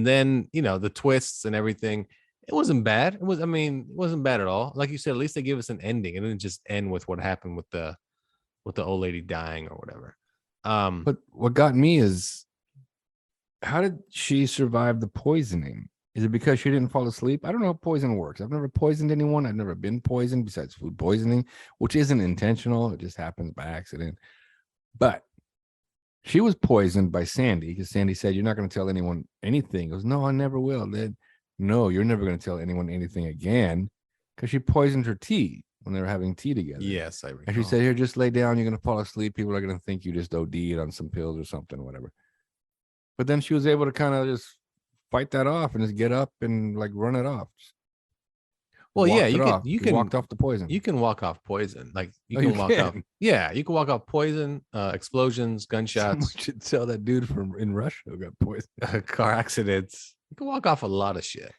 then the twists and everything. It wasn't bad. It wasn't bad at all. Like you said, at least they give us an ending. It didn't just end with what happened with the old lady dying or whatever. But what got me is, how did she survive the poisoning? Is it because she didn't fall asleep? I don't know how poison works. I've never poisoned anyone. I've never been poisoned besides food poisoning, which isn't intentional. It just happens by accident. But she was poisoned by Sandy because Sandy said, "You're not going to tell anyone anything." He goes, "No, I never will." Then, "No, you're never going to tell anyone anything again," because she poisoned her tea when they were having tea together. Yes, I recall. And she said, "Here, just lay down. You're going to fall asleep. People are going to think you just OD'd on some pills or something, whatever." But then she was able to kind of just fight that off and just get up and like run it off. Well, yeah, you can walked off the poison. You can walk off poison. Like you can walk off. Yeah, you can walk off poison, explosions, gunshots. Someone should tell that dude from in Russia who got poisoned. Car accidents. You can walk off a lot of shit.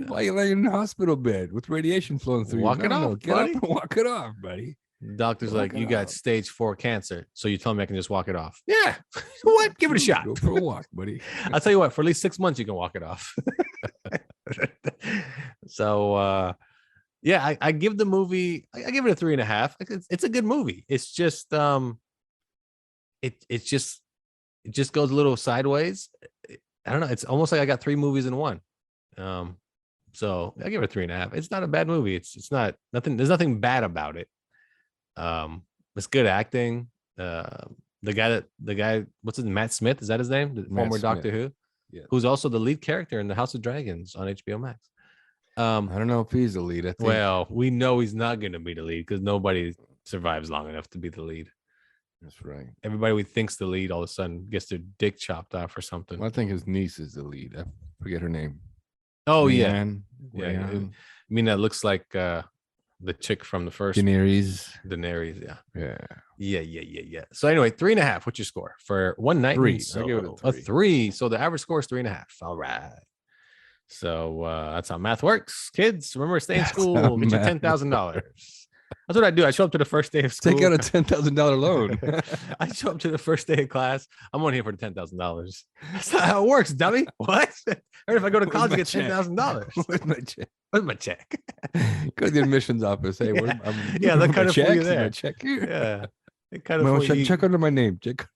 Why are you laying in a hospital bed with radiation flowing through? Walk it off, Get buddy. up and walk it off, buddy. The doctor's like, you got stage 4 cancer. So you tell me I can just walk it off. Yeah. What? Give it a shot. Go for a walk, buddy. I'll tell you what, for at least 6 months, you can walk it off. So, yeah, I give the movie, I give it a 3.5. It's a good movie. It's just, it just goes a little sideways. I don't know. It's almost like I got 3 movies in one. So I give it a 3.5. It's not a bad movie. It's not nothing. There's nothing bad about it. It's good acting. The guy, what's his name? Matt Smith, is that his name? The former Doctor Who, who's also the lead character in the House of Dragons on HBO Max. I don't know if he's the lead. I think. Well, we know he's not going to be the lead because nobody survives long enough to be the lead. That's right. Everybody we think's the lead all of a sudden gets their dick chopped off or something. Well, I think his niece is the lead. I forget her name. Oh, Leanne. Yeah. I mean, that looks like the chick from the first Daenerys. Yeah. So anyway, 3.5. What's your score for One Night? 3. So, I give it a 3. So the average score is 3.5. All right. So that's how math works, kids. Remember, stay in school. Get your $10,000. That's what I do. I show up to the first day of school. Take out a $10,000 loan. I show up to the first day of class. I'm only here for the $10,000. That's not how it works, dummy. What? Or if I go to college, I get $10,000. Where's my check? Where's my check? Go to the admissions office. Hey, that kind of fool you there. Check here. Yeah, it kind of check under my name. Check.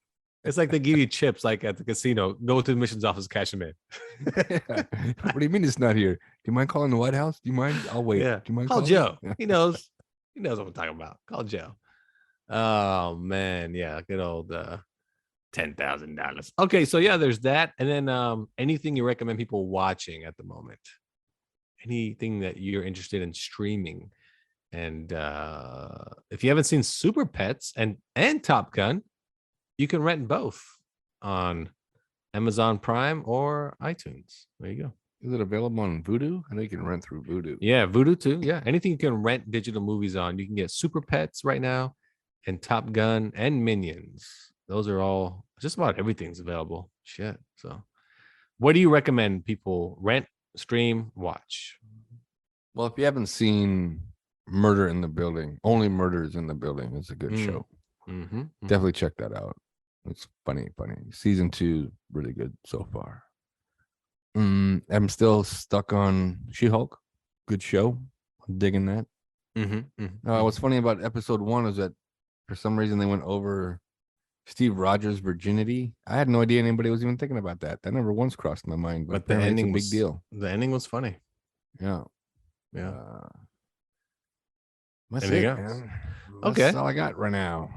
It's like they give you chips, like at the casino. Go to the admissions office, cash them in. What do you mean it's not here? Do you mind calling the White House? Do you mind? I'll wait. Yeah. Do you mind? Call Joe. He knows. He knows what I'm talking about. Call Joe. Oh man, yeah, good old $10,000. Okay, so yeah, there's that, and then anything you recommend people watching at the moment? Anything that you're interested in streaming? And if you haven't seen Super Pets and Top Gun, you can rent both on Amazon Prime or iTunes. There you go. Is it available on Vudu? I know you can rent through Vudu. Yeah, Vudu too. Yeah, anything you can rent digital movies on. You can get Super Pets right now, and Top Gun and Minions. Those are all, just about everything's available. Shit. So, what do you recommend people rent, stream, watch? Well, if you haven't seen Murder in the Building, Only Murders in the Building is a good show. Mm-hmm. Definitely check that out. It's funny. Season 2 really good so far. I'm still stuck on She-Hulk. Good show. I'm digging that. What's funny about episode 1 is that for some reason they went over Steve Rogers' virginity. I had no idea anybody was even thinking about that. That never once crossed my mind. But the ending it's a big deal. The ending was funny. Yeah. That's Anything it, else? man. Okay. That's all I got right now.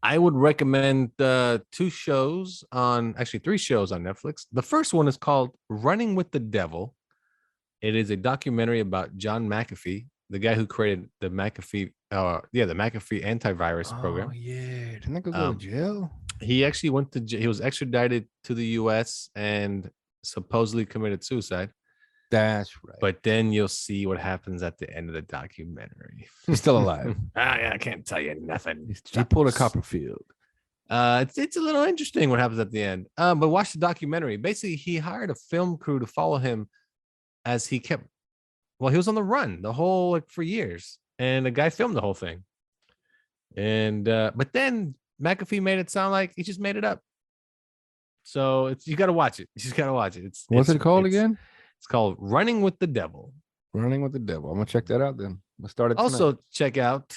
I would recommend 3 shows on Netflix. The first one is called Running with the Devil. It is a documentary about John McAfee, the guy who created the McAfee antivirus program. Oh yeah, didn't that go to jail? He actually he was extradited to the U.S. and supposedly committed suicide. That's right. But then you'll see what happens at the end of the documentary. He's still alive. I can't tell you nothing. He pulled a Copperfield. It's a little interesting what happens at the end. But watch the documentary. Basically, he hired a film crew to follow him as he was on the run for years, and the guy filmed the whole thing. And but then McAfee made it sound like he just made it up. So you got to watch it. You just got to watch it. What's it called again? It's called Running with the Devil. Running with the Devil. I'm gonna check that out then. Let's start it. Also, check out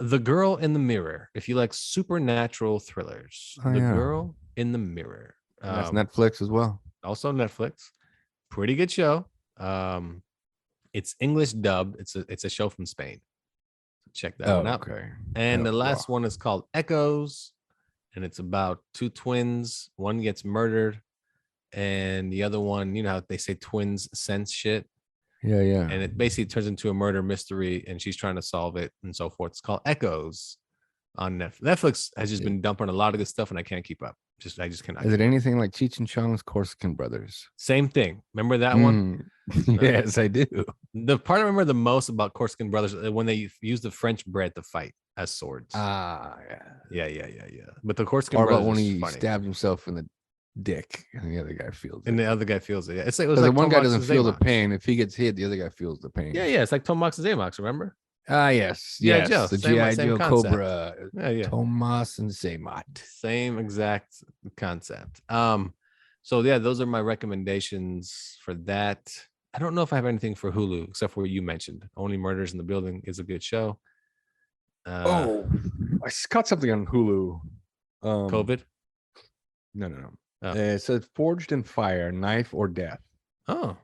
The Girl in the Mirror if you like supernatural thrillers. Girl in the Mirror. That's Netflix as well. Also Netflix. Pretty good show. It's English dubbed. It's a show from Spain. Check that one out. Okay. And the last one is called Echoes, and it's about 2 twins. One gets murdered, and the other one, you know how they say twins sense shit. Yeah. And it basically turns into a murder mystery, and she's trying to solve it and so forth. It's called Echoes on Netflix. Netflix has just been dumping a lot of good stuff, and I can't keep up. I just cannot. Is it anything like Cheech and Chong's Corsican Brothers? Same thing. Remember that one? Yes, I do. The part I remember the most about Corsican Brothers when they used the French bread to fight as swords. Yeah. But the Corsican Or Brothers about when is he funny. stabbed himself in the dick, and the other guy feels it. And the other guy feels it. Yeah. It was like like one guy Tomax doesn't feel the Zamox. pain. If he gets hit, the other guy feels the pain. Yeah. It's like Tomax and Zamox, remember? Yes. G.I. Joe. The Same G.I. Joe concept. Cobra. Yeah. Tomas and Zaymot. Same exact concept. So yeah, those are my recommendations for that. I don't know if I have anything for Hulu except for what you mentioned. Only Murders in the Building is a good show. I caught something on Hulu. COVID? No. Oh. It says Forged in Fire, Knife or Death. Oh.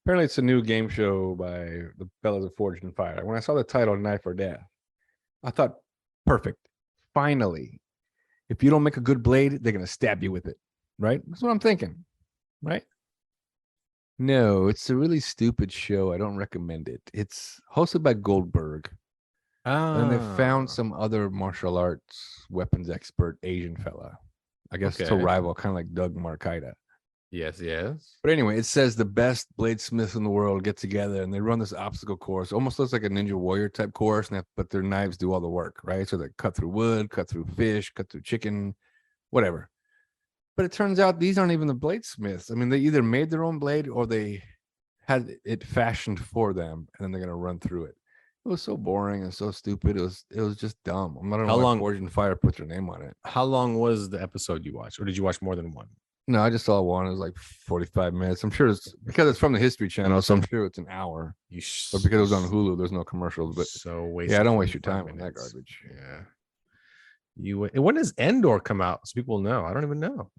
Apparently it's a new game show by the fellas of Forged in Fire. When I saw the title Knife or Death, I thought, perfect. Finally. If you don't make a good blade, they're going to stab you with it. Right? That's what I'm thinking. Right? No, it's a really stupid show. I don't recommend it. It's hosted by Goldberg. And they found some other martial arts weapons expert Asian fella. I guess it's a rival, kind of like Doug Marcaida. Yes. But anyway, it says the best bladesmiths in the world get together and they run this obstacle course. Almost looks like a Ninja Warrior type course, but their knives do all the work, right? So they cut through wood, cut through fish, cut through chicken, whatever. But it turns out these aren't even the bladesmiths. I mean, they either made their own blade or they had it fashioned for them, and then they're gonna run through it. It was so boring and so stupid. It was just dumb. I don't know why Forged in Fire put their name on it. How long was the episode you watched, or did you watch more than one? No, I just saw one. It was like 45 minutes. I'm sure it's because it's from the History Channel, so I'm sure it's an hour. But because it was on Hulu, there's no commercials. But yeah, don't waste your time on that garbage. Yeah. When does Endor come out? So people know. I don't even know.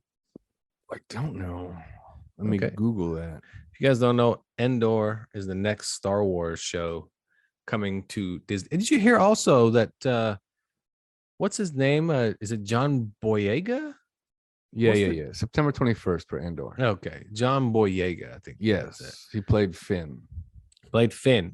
I don't know. Let me Google that. If you guys don't know, Endor is the next Star Wars show coming to Disney. Did you hear also that what's his name? Is it John Boyega? Yeah. September 21st for Endor. Okay. John Boyega, I think. Yes. He played Finn.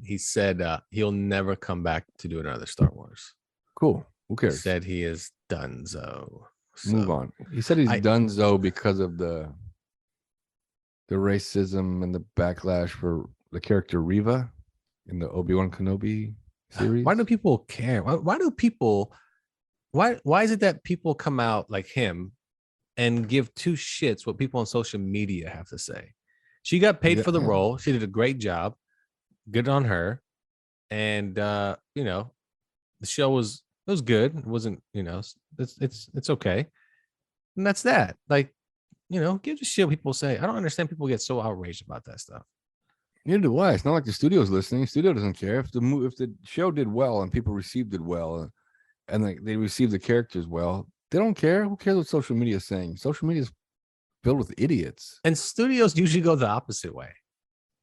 He said he'll never come back to do another Star Wars. Cool. Who cares? He said he is donezo. Move on. He said he's donezo because of the racism and the backlash for the character Reva in the Obi-Wan Kenobi series. Why do people care? Why is it that people come out like him and give 2 shits what people on social media have to say? She got paid for the role. She did a great job. Good on her. And the show was good. It wasn't, it's okay. And that's that. Like, give a shit what people say. I don't understand people get so outraged about that stuff. Neither do I. It's not like the studio's listening. Studio doesn't care if the show did well and people received it well, and they received the characters well. They don't care. Who cares what social media is saying? Social media is filled with idiots. And studios usually go the opposite way.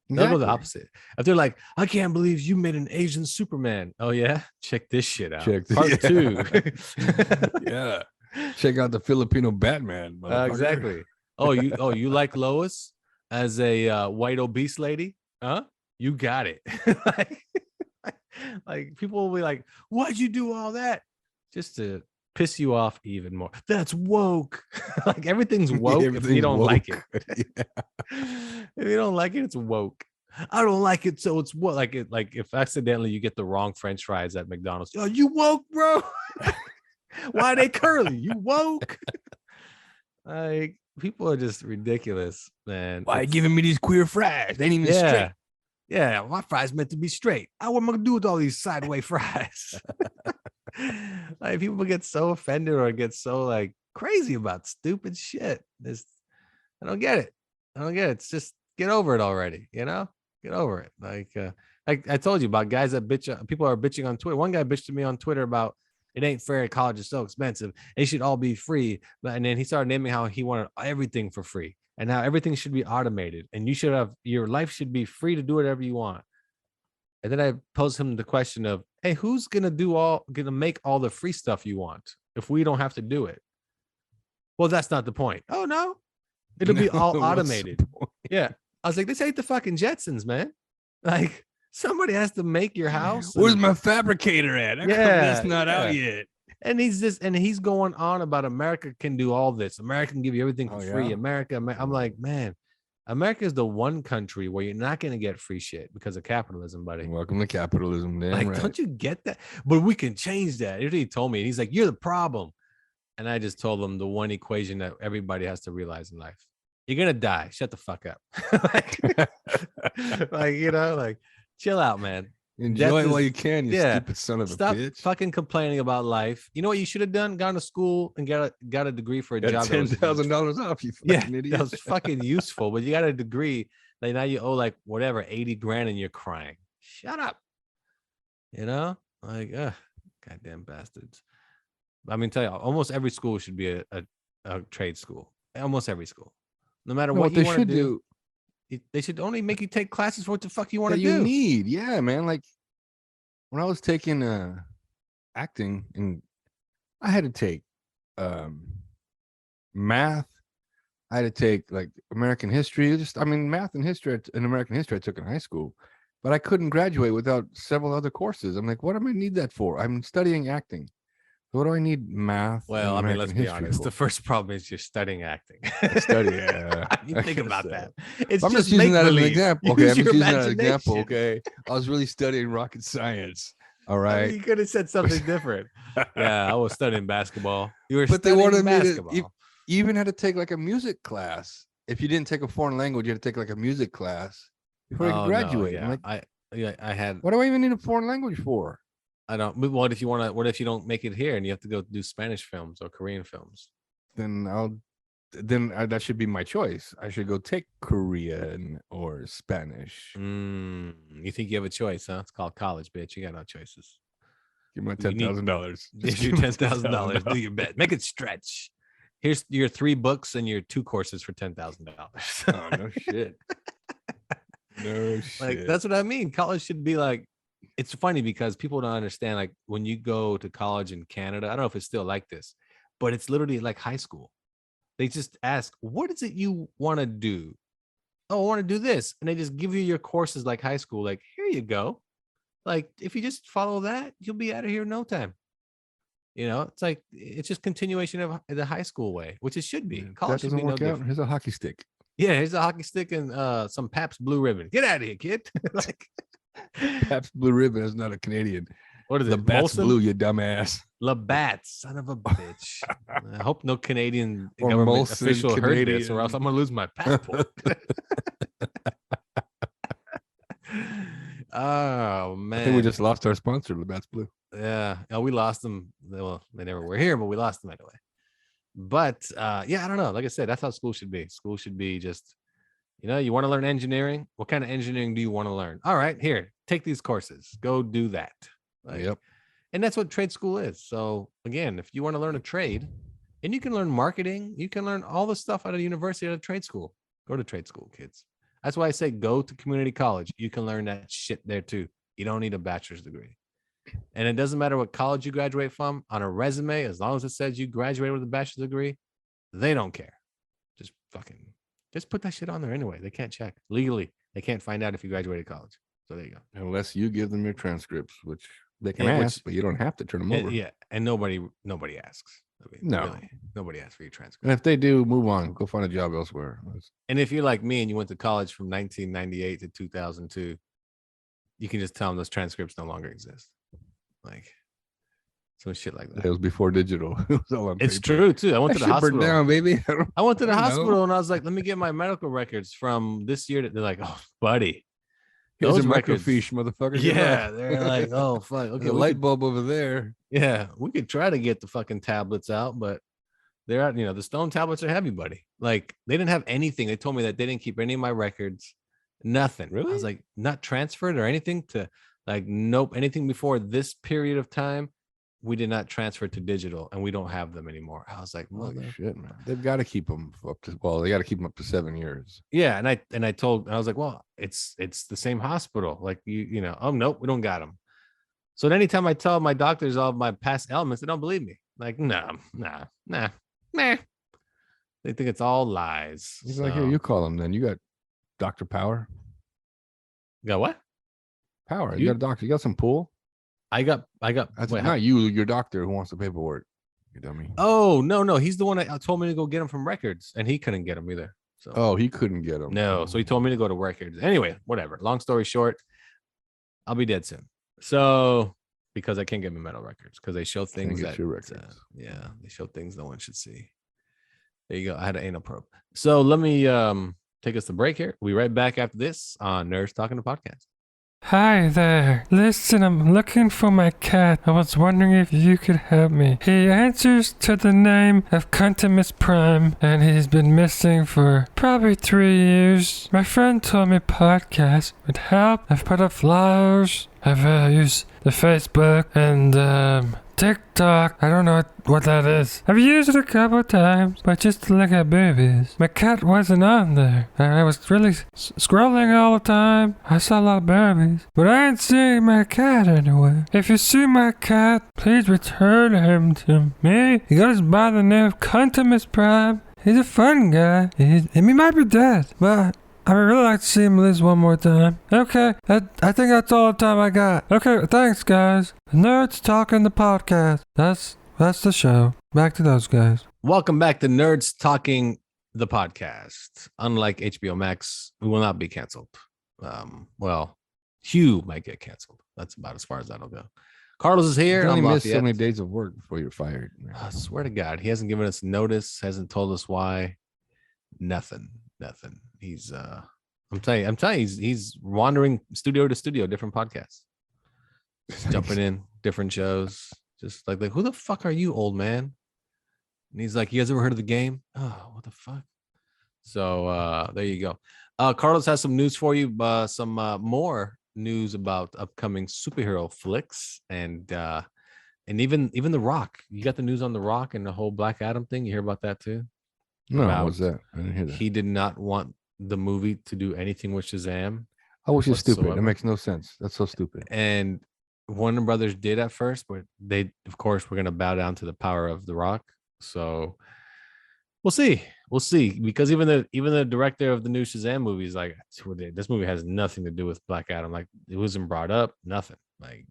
They'll go the opposite. If they're like, I can't believe you made an Asian Superman. Oh yeah, check this shit out. Part 2. Yeah, check out the Filipino Batman. Exactly. You like Lois as a white obese lady? Huh? You got it. like people will be like, why'd you do all that? Just to piss you off even more. That's woke. Like everything's woke if you don't like it. If you don't like it, it's woke. I don't like it, so it's what like it. Like if accidentally you get the wrong French fries at McDonald's, oh, you woke, bro. Why are they curly? You woke. Like people are just ridiculous, man. Why are you giving me these queer fries? They ain't even straight. Yeah, my fries meant to be straight. What am I gonna do with all these sideways fries? Like people get so offended or get so like crazy about stupid shit. I don't get it. It's just get over it already. Get over it. Like I told you about guys that bitch. People are bitching on Twitter. One guy bitched to me on Twitter about it ain't fair. College is so expensive. It should all be free. And then he started naming how he wanted everything for free and how everything should be automated and you should have your life should be free to do whatever you want. And then I posed him the question of, hey, who's gonna make all the free stuff you want if we don't have to do it? Well, that's not the point. Oh no, it'll be all automated. Yeah, I was like, this ain't the fucking Jetsons, man. Like somebody has to make your house. Where's my fabricator at? That's not out yet. And he's going on about America can do all this. America can give you everything for free. America. I'm like, man. America is the one country where you're not going to get free shit because of capitalism, buddy. Welcome to capitalism. Damn like, right. Don't you get that? But we can change that. He told me, and he's like, you're the problem. And I just told him the one equation that everybody has to realize in life. You're going to die. Shut the fuck up. like, chill out, man. Enjoy it while you can, you stupid son of a bitch. Stop fucking complaining about life. You know what you should have done? Gone to school and got a degree for a job. $10,000 off, you fucking idiot. That was fucking useful, but you got a degree. Like now you owe like whatever, 80 grand and you're crying. Shut up. Like, goddamn bastards. I mean, tell you, almost every school should be a trade school. Almost every school. No matter what you want to do. They should only make you take classes for what the fuck you want to do. You need, yeah, man. Like when I was taking acting, and I had to take math. I had to take like American history. Math and history and American history I took in high school, but I couldn't graduate without several other courses. I'm like, what am I need that for? I'm studying acting. What do I need math? Well, I mean, let's be honest. The first problem is you're studying acting. You think about that. I'm just using that as an example. Okay, I'm just using that as an example. Okay, I was really studying rocket science. All right, you could have said something different. Yeah, I was studying basketball. But they wanted basketball. Me to. You even had to take like a music class. If you didn't take a foreign language, you had to take like a music class before you could graduate. No, yeah. I had. What do I even need a foreign language for? I don't. What if you don't make it here and you have to go do Spanish films or Korean films? Then that should be my choice. I should go take Korean or Spanish. You think you have a choice, huh? It's called college, bitch. You got no choices. Give me $10,000. Give you $10,000. Do your bet. Make it stretch. Here's your 3 books and your 2 courses for $10,000. Oh no shit. No shit. Like that's what I mean. College should be like. It's funny because people don't understand. Like when you go to college in Canada, I don't know if it's still like this, but it's literally like high school. They just ask, what is it you want to do? Oh, I want to do this. And they just give you your courses like high school. Like, here you go. Like, if you just follow that, you'll be out of here in no time. It's like, it's just continuation of the high school way, which it should be. College should be no different. Here's a hockey stick. Yeah, here's a hockey stick and some Pabst Blue Ribbon. Get out of here, kid. Like, Pabst Blue Ribbon is not a Canadian. What is it? Labatt's Blue, you dumbass. Labatt's, son of a bitch. I hope no Canadian government official heard this, or else I'm gonna lose my passport. Oh man! I think we just lost our sponsor, Labatt's Blue. Yeah, we lost them. Well, they never were here, but we lost them anyway. But yeah, I don't know. Like I said, that's how school should be. School should be just, you want to learn engineering. What kind of engineering do you want to learn? All right, here, take these courses. Go do that. Like, Yep. and that's what trade school is. So again, if you want to learn a trade, and you can learn marketing, you can learn all the stuff out of university, out of trade school. Go to trade school, kids. That's why I say go to community college. You can learn that shit there too. You don't need a bachelor's degree. And it doesn't matter what college you graduate from. On a resume, as long as it says you graduated with a bachelor's degree, they don't care. Just put that shit on there anyway. They can't check legally. They can't find out if you graduated college. So there you go. Unless you give them your transcripts, which they can ask, but you don't have to turn them over. Yeah, and nobody asks. I mean, no, really, nobody asks for your transcript. And if they do, move on. Go find a job elsewhere. And if you're like me and you went to college from 1998 to 2002, you can just tell them those transcripts no longer exist. Like some shit like that. It was before digital. It was all on it's paper. true too. I went to the hospital. Down, baby. I went to the hospital and I was like, let me get my medical records from this year. They're like, oh, buddy. Those are microfiche, motherfucker. Yeah, they're like, oh fuck. Okay, the light bulb over there. Yeah, we could try to get the fucking tablets out, but they're out. The stone tablets are heavy, buddy. Like they didn't have anything. They told me that they didn't keep any of my records. Nothing. Really? I was like, not transferred or anything to like, nope. Anything before this period of time, we did not transfer to digital, and we don't have them anymore. I was like, holy shit, man. They've got to keep them up to. Well, they got to keep them up to 7 years. Yeah, and I was like, well, it's the same hospital. Like oh nope, we don't got them. So then anytime I tell my doctors all of my past ailments, they don't believe me. Like, nah. They think it's all lies. He's like, here, you call them then. You got Dr. Power. You got what? Power. You got a doctor. You got some pool? I got. That's not you, your doctor who wants the paperwork. You dummy. Oh, no. He's the one that told me to go get them from records, and he couldn't get them either. So he couldn't get them. No, so he told me to go to records. Anyway, whatever. Long story short, I'll be dead soon. So because I can't get my medical records because they show things that they show things no one should see. There you go. I had an anal probe. So let me take us to break here. We'll be right back after this on Nerds Talking the Podcast. Hi there. Listen, I'm looking for my cat. I was wondering if you could help me. He answers to the name of Cuntimus Prime, and he's been missing for probably 3 years. My friend told me podcast would help. I've put up flyers. I've used the Facebook and TikTok. I don't know what that is. I've used it a couple of times, but just to look at boobies. My cat wasn't on there. I was really scrolling all the time. I saw a lot of boobies, but I ain't seeing my cat anywhere. If you see my cat, please return him to me. He goes by the name of Cuntimus Prime. He's a fun guy. He might be dead, but I would really like to see him at least one more time. Okay, I think that's all the time I got. Okay, thanks, guys. Nerds Talking the Podcast. That's the show. Back to those guys. Welcome back to Nerds Talking the Podcast. Unlike HBO Max, we will not be canceled. Well, Hugh might get canceled. That's about as far as that'll go. Carlos is here. You only missed so many days of work before you're fired. I swear to God, he hasn't given us notice, hasn't told us why. Nothing. He's I'm telling you, he's wandering studio to studio, different podcasts, jumping in different shows, just like who the fuck are you, old man? And he's like, you guys ever heard of the game? Oh, what the fuck? So there you go. Carlos has some news for you, some more news about upcoming superhero flicks and even The Rock. You got the news on The Rock and the whole Black Adam thing. You hear about that too? No, what was that? I didn't hear that. He did not want the movie to do anything with Shazam. Which is stupid. It makes no sense. That's so stupid. And Warner Brothers did at first, but they, of course, were going to bow down to the power of The Rock. So we'll see. Because even the director of the new Shazam movie is like, this movie has nothing to do with Black Adam. Like, it wasn't brought up. Nothing. Like,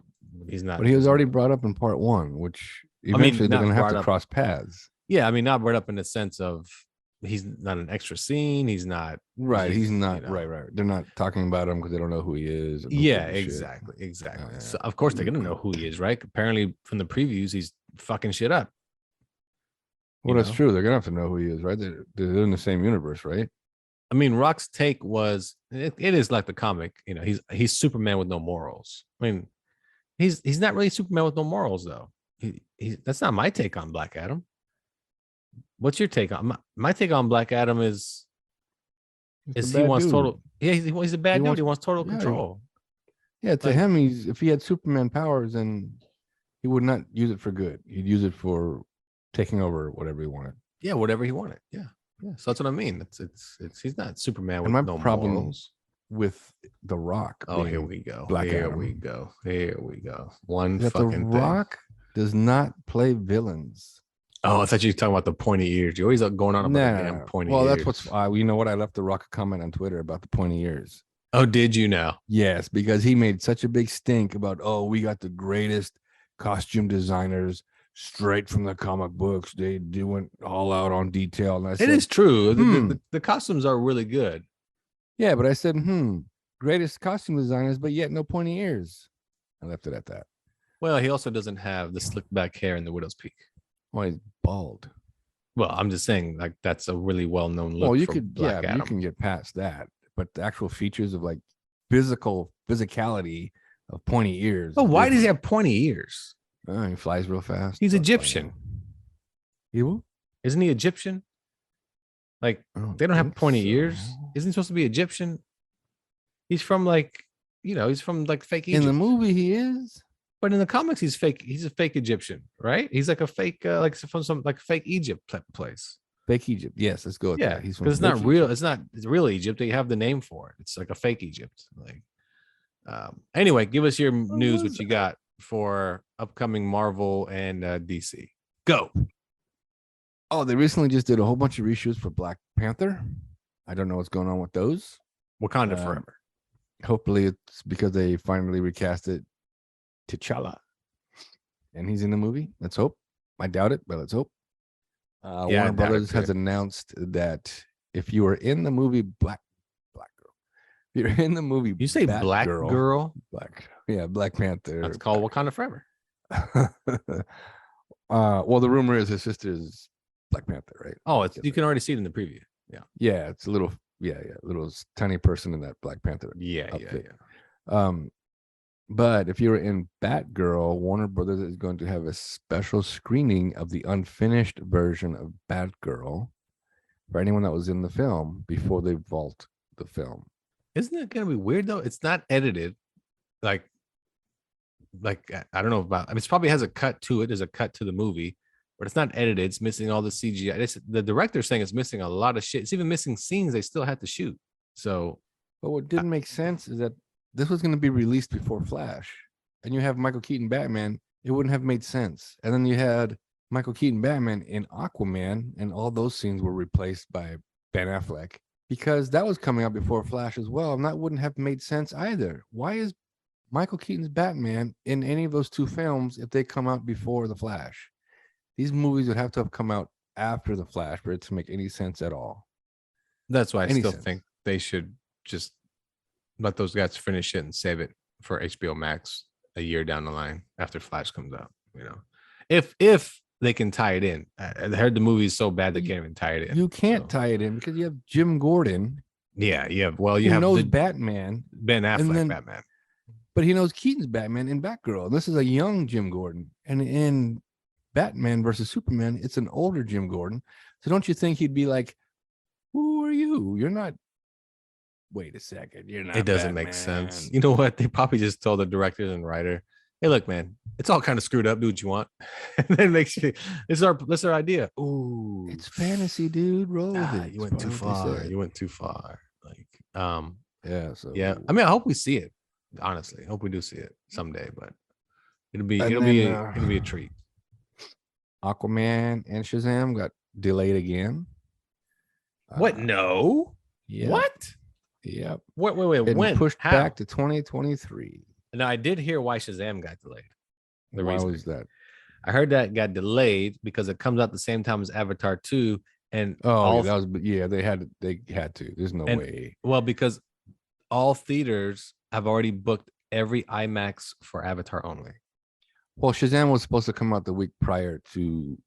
he's not. But he was already brought up in part 1, which eventually they're going to have to cross paths. Yeah, I mean, not brought up in the sense of he's not an extra scene. He's not right. He's not right. They're not talking about him because they don't know who he is. Yeah, exactly. So of course they're gonna know who he is, right? Apparently, from the previews, he's fucking shit up. Well, that's true. They're gonna have to know who he is, right? They're in the same universe, right? I mean, Rock's take was it is like the comic. He's Superman with no morals. I mean, he's not really Superman with no morals though. He that's not my take on Black Adam. What's your take on my take on Black Adam He's a he bad wants dude. total. Yeah, he's a bad dude. He wants total yeah, control. Yeah, to Like- him, if he had Superman powers, then he would not use it for good. He'd use it for taking over whatever he wanted. Yeah, whatever he wanted. Yeah, yeah. So that's what I mean. It's he's not Superman with my no problem morals. With The Rock. Oh, here being we go. Black Here Adam. we go. Here we go. One That fucking The thing. Rock does not play villains. Oh, I thought you were talking about the pointy ears. You're always going on about the damn pointy Well, ears. that's what's you know what? I left The Rock a comment on Twitter about the pointy ears. Oh, did you now? Yes, because he made such a big stink about, we got the greatest costume designers straight from the comic books. They went all out on detail. And I said, It is true. The costumes are really good. Yeah, but I said, greatest costume designers, but yet no pointy ears. I left it at that. Well, he also doesn't have the slick back hair in the Widow's Peak. Well, he's bald. Well, I'm just saying, like, that's a really well-known look. Well, you for could, Black Adam. you can get past that, but the actual features of like physicality of pointy ears. But why does he have pointy ears? He flies real fast. He's but, Egyptian. He will? Isn't he Egyptian? Like, they don't have pointy ears. Isn't he supposed to be Egyptian? He's from like, he's from like fake Egypt. In the movie, he is. But in the comics, he's fake. He's a fake Egyptian, right? He's like a fake, like from some like fake Egypt place. Fake Egypt. Yes, let's go with Yeah, that. He's from because it's not fake real. Egypt. It's real Egypt. They have the name for it. It's like a fake Egypt. Like, anyway, give us your news. What you got for upcoming Marvel and DC? Go. Oh, they recently just did a whole bunch of reshoots for Black Panther. I don't know what's going on with those. Wakanda forever. Hopefully, it's because they finally recasted T'Challa, and he's in the movie. Let's hope. I doubt it, but let's hope. Warner Brothers has announced that if you are in the movie Black Girl, if you're in the movie, You say Black Girl? Black Panther. That's called Wakanda forever. Well, the rumor is his sister is Black Panther, right? Oh, you can already see it in the preview. Yeah, it's a little, little tiny person in that Black Panther. Yeah. But if you're in Batgirl, Warner Brothers is going to have a special screening of the unfinished version of Batgirl for anyone that was in the film before they vault the film. Isn't it gonna be weird though? It's not edited, like I don't know about. I mean, it probably has a cut to it. There's a cut to the movie, but it's not edited. It's missing all the CGI. The director's saying it's missing a lot of shit. It's even missing scenes they still had to shoot. So, but what didn't make sense is that this was going to be released before Flash, and you have Michael Keaton Batman. It wouldn't have made sense. And then you had Michael Keaton Batman in Aquaman, and all those scenes were replaced by Ben Affleck because that was coming out before Flash as well, and that wouldn't have made sense either. Why is Michael Keaton's Batman in any of those two films if they come out before the Flash? These movies would have to have come out after the Flash for it to make any sense at all. that's why I still think they should just let those guys finish it and save it for HBO Max a year down the line after Flash comes out. If they can tie it in. I heard the movie is so bad they can't even tie it in. You can't tie it in because you have Jim Gordon. Yeah. Well, you have knows Batman, Ben Affleck Batman, but he knows Keaton's Batman and Batgirl. This is a young Jim Gordon, and in Batman versus Superman, it's an older Jim Gordon. So don't you think he'd be like, "Who are you? You're not." Wait a second, you're not. It doesn't make sense. You know what? They probably just told the directors and writer, "Hey, look, man, it's all kind of screwed up. Do what you want." And then it makes you. This is our idea. Ooh, it's fantasy, dude. Roll with it. You went too far. You went too far. Like, yeah. So yeah. I mean, I hope we see it. Honestly, I hope we do see it someday. But it'll be a treat. Aquaman and Shazam got delayed again. What? No. Yeah. What? Yep. Wait. When? Pushed How? back to 2023. Now I did hear why Shazam got delayed. Why was that? I heard that got delayed because it comes out the same time as Avatar 2, and they had to. There's no way. Well, because all theaters have already booked every IMAX for Avatar only. Well, Shazam was supposed to come out the week prior to.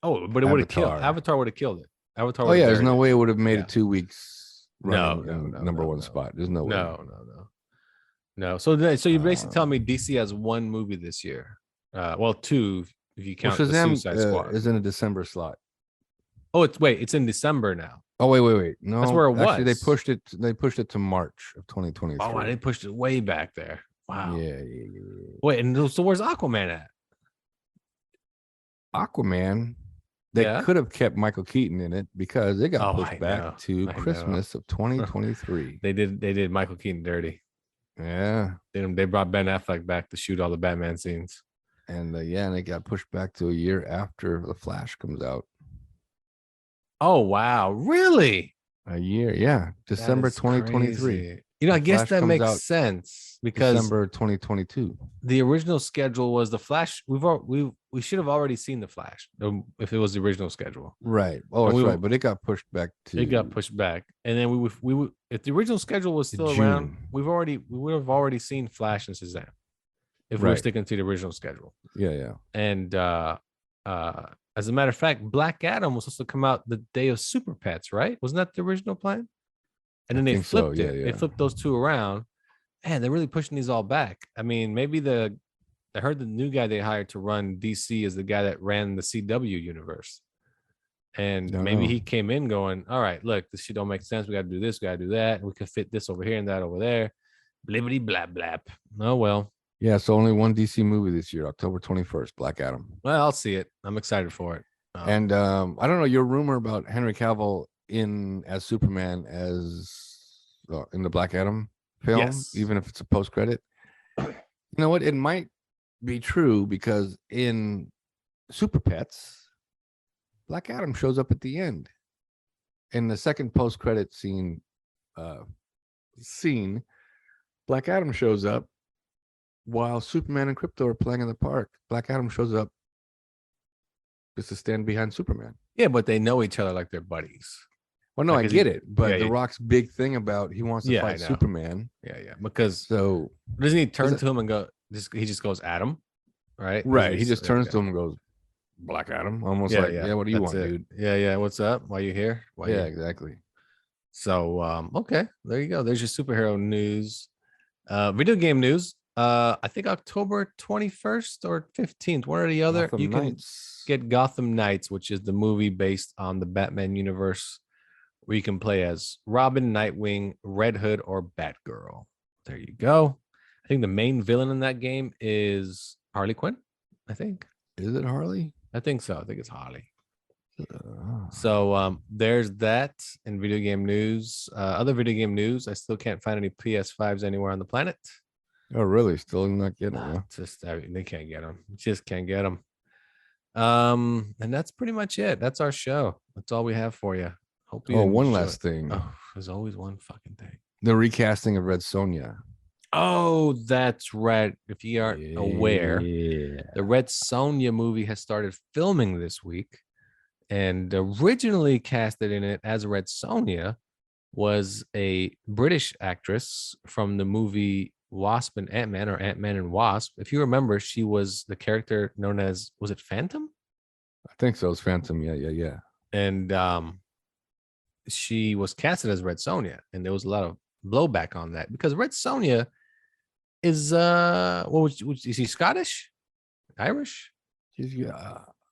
Oh, but it would have killed. Avatar would have killed it. Avatar. Oh yeah, there's no way it would have made it 2 weeks. No, number one spot. There's no way. No. So you're basically telling me DC has one movie this year. Well, two if you count Shazam, the Suicide Squad. is in a December slot. Oh, it's in December now. Oh wait. No, That's where it actually was. they pushed it to March of 2023. Oh, they pushed it way back there. Wow. Yeah. Wait, and so where's Aquaman at? Aquaman, they Yeah. could have kept Michael Keaton in it because it got Oh, pushed I back know. to I know. Christmas of 2023. They did Michael Keaton dirty. Yeah. They brought Ben Affleck back to shoot all the Batman scenes. And and it got pushed back to a year after The Flash comes out. Oh wow, really? A year, yeah. December That is 2023. crazy. You know, I The guess Flash that comes makes out sense because December 2022. the original schedule was the Flash. We should have already seen the Flash if it was the original schedule. Right. Oh, And that's we right. But it got pushed back to It got pushed back, and then we would if the original schedule was still June. around, we would have already seen Flash and Shazam if we were Right. sticking to the original schedule. Yeah. And as a matter of fact, Black Adam was supposed to come out the day of Super Pets, right? Wasn't that the original plan? And then they think so, flipped it. yeah. They flipped those two around. Man, they're really pushing these all back. I mean, maybe I heard the new guy they hired to run DC is the guy that ran the CW universe. And Don't maybe know. he came in going, all right, look, this shit don't make sense. We got to do this, we got to do that. And we can fit this over here and that over there. Blibbity blab blab. Oh, well. Yeah. So only one DC movie this year, October 21st, Black Adam. Well, I'll see it. I'm excited for it. And I don't know your rumor about Henry Cavill as Superman in the Black Adam film, Yes. even if it's a post credit. You know what? It might be true because in Super Pets, Black Adam shows up at the end. In the second post credit scene, Black Adam shows up while Superman and Krypto are playing in the park. Black Adam shows up just to stand behind Superman. Yeah, but they know each other like they're buddies. Well, no, Like, I is get he- it, but yeah, The yeah. Rock's big thing about he wants to Yeah, I fight know. Superman. Yeah. Because So doesn't he turn it- to him and go, he just goes, Adam? Right? right, he just turns okay. to him and goes, Black Adam, almost Yeah, like, yeah, yeah, what do you that's want, it. dude? Yeah. What's up? Why you here? Why Yeah, you- exactly. So okay, there you go. There's your superhero news. Video game news. I think October 21st or 15th, one or the other. Gotham You can Knights. get Gotham Knights, which is the movie based on the Batman universe, where you can play as Robin, Nightwing, Red Hood, or Batgirl. There you go. I think the main villain in that game is Harley Quinn. I think. Is it Harley? I think so. I think it's Harley. Uh, So there's that in video game news. Other video game news, I still can't find any PS5s anywhere on the planet. oh, really? Still not getting it. Nah, Huh? just they can't get them. Just can't get them. And that's pretty much it. That's our show. That's all we have for you. Hope you Oh, one enjoy- last thing. Oh, there's always one fucking thing. The recasting of Red Sonja. Oh, that's right. If you aren't aware, Yeah. the Red Sonja movie has started filming this week, and originally casted in it as Red Sonja was a British actress from the movie Wasp and Ant-Man, or Ant-Man and Wasp. If you remember, she was the character known as, was it Phantom? I think so. It's Phantom. Yeah. And she was casted as Red Sonja, and there was a lot of blowback on that because Red Sonja is is she Scottish, Irish? She's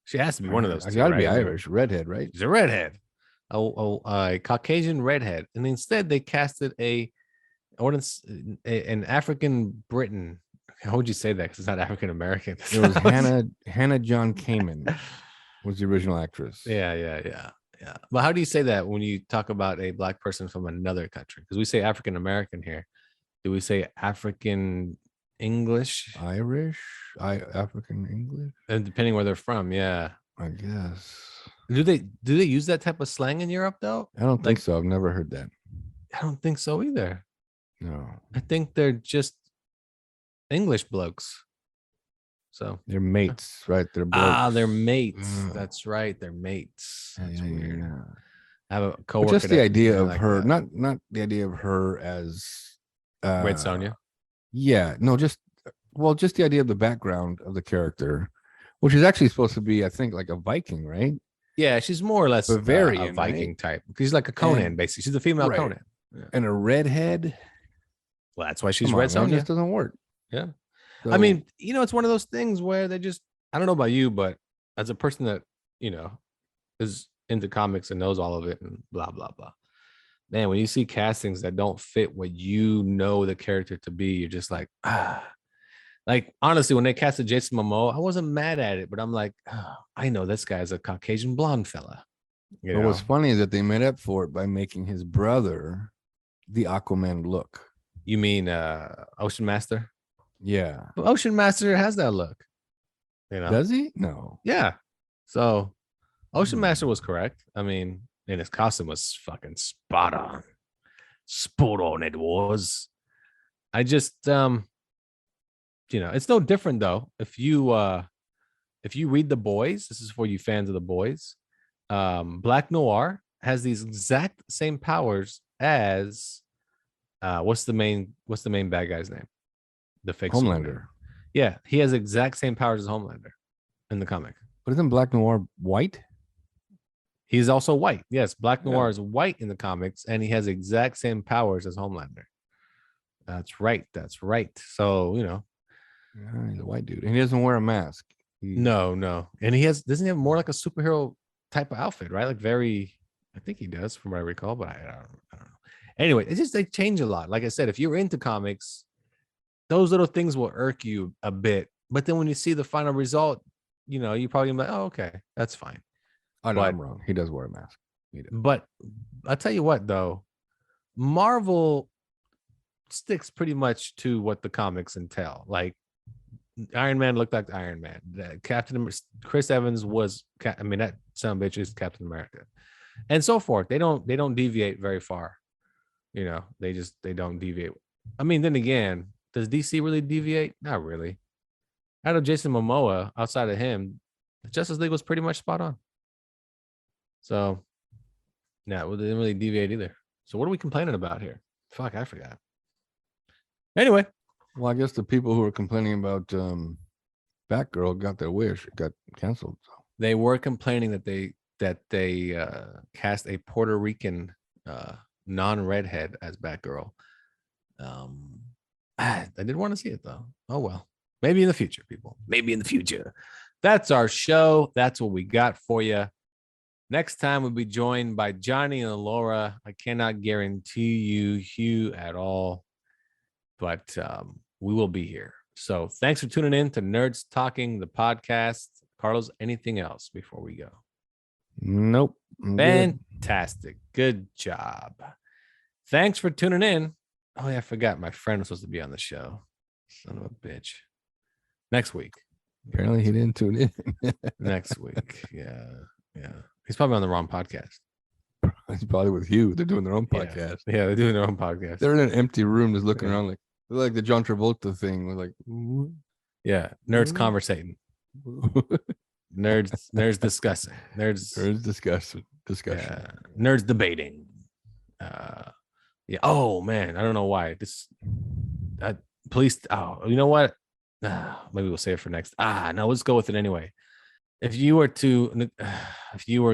She has to be one of those. I two, gotta be right? I mean, Irish, redhead, right? she's a redhead, a Caucasian redhead, and instead they casted an African Briton. How would you say that? Because it's not African American. It was Hannah John Kamen was the original actress. Yeah. But how do you say that when you talk about a black person from another country? Because we say African American here. Do we say African English? Irish, African English, And depending where they're from, yeah. I guess. Do they use that type of slang in Europe though? I don't think Like- so. I've never heard that. I don't think so either. No, I think they're just English blokes. So they're mates, right? They're blokes. they're mates. Mm. That's right. They're mates. That's weird. Yeah. I have a But coworker. just the that- idea yeah, of like her, that. not the idea of her as Red Sonja. Yeah, no, just the idea of the background of the character, which is actually supposed to be, I think, like a Viking, right? Yeah, she's more or less a Bavarian, Viking right? type. She's like a Conan, And- basically. She's a female right. Conan. And a redhead. Well, that's why she's Come on, Red man, it Sonja. just doesn't work. Yeah. So, I mean, it's one of those things where they just, I don't know about you, but as a person that, is into comics and knows all of it and blah blah blah. Man, when you see castings that don't fit what you know the character to be, you're just like, ah. Like, honestly, when they casted Jason Momoa, I wasn't mad at it, but I'm like, oh, I know this guy's a Caucasian blonde fella. But what's funny is that they made up for it by making his brother the Aquaman look. You mean Ocean Master? Yeah. But Ocean Master has that look. You know? Does he? No. Yeah. So Ocean Master was correct. I mean, and his costume was fucking spot on. Spot on it was. I just it's no different though. If you read The Boys, this is for you fans of The Boys. Black Noir has these exact same powers as what's the main bad guy's name? The fake Homelander. Superman. Yeah, he has exact same powers as Homelander in the comic. But isn't Black Noir white? He's also white. Yes, Black Noir is white in the comics, and he has exact same powers as Homelander. That's right. So, yeah, he's a white dude. And he doesn't wear a mask. No. And doesn't he have more like a superhero type of outfit, right? Like I think he does from what I recall, but I don't know. Anyway, it's just they change a lot. Like I said, if you're into comics, those little things will irk you a bit. But then when you see the final result, you probably be like, oh, okay, that's fine. Oh, no, I'm wrong. He does wear a mask. But I'll tell you what, though, Marvel sticks pretty much to what the comics entail. Like Iron Man looked like Iron Man. Chris Evans was, that son of a bitch is Captain America, and so forth. They don't deviate very far. They don't deviate. I mean, then again, does DC really deviate? Not really. Out of Jason Momoa, outside of him, the Justice League was pretty much spot on. So, no, they didn't really deviate either. So what are we complaining about here? Fuck, I forgot. Anyway. Well, I guess the people who were complaining about Batgirl got their wish. It got canceled. So. They were complaining that they cast a Puerto Rican non-redhead as Batgirl. I didn't want to see it, though. Oh, well. Maybe in the future, people. Maybe in the future. That's our show. That's what we got for you. Next time we'll be joined by Johnny and Laura. I cannot guarantee you Hugh at all, but we will be here. So thanks for tuning in to Nerds Talking, the podcast. Carlos, anything else before we go? Nope. Fantastic. Good job. Thanks for tuning in. Oh, yeah, I forgot. My friend was supposed to be on the show. Son of a bitch. Next week. Apparently he didn't tune in. Next week. Yeah. He's probably on the wrong podcast. He's probably with Hugh. They're doing their own podcast. Yeah, they're doing their own podcast. They're in an empty room just looking around like the John Travolta thing. We're like, yeah, nerds conversating. Nerds discussing. Nerds discussing. Yeah. Nerds debating. Yeah. Oh man, I don't know why. Police. Oh, you know what? Maybe we'll save it for next. No, let's go with it anyway. If you were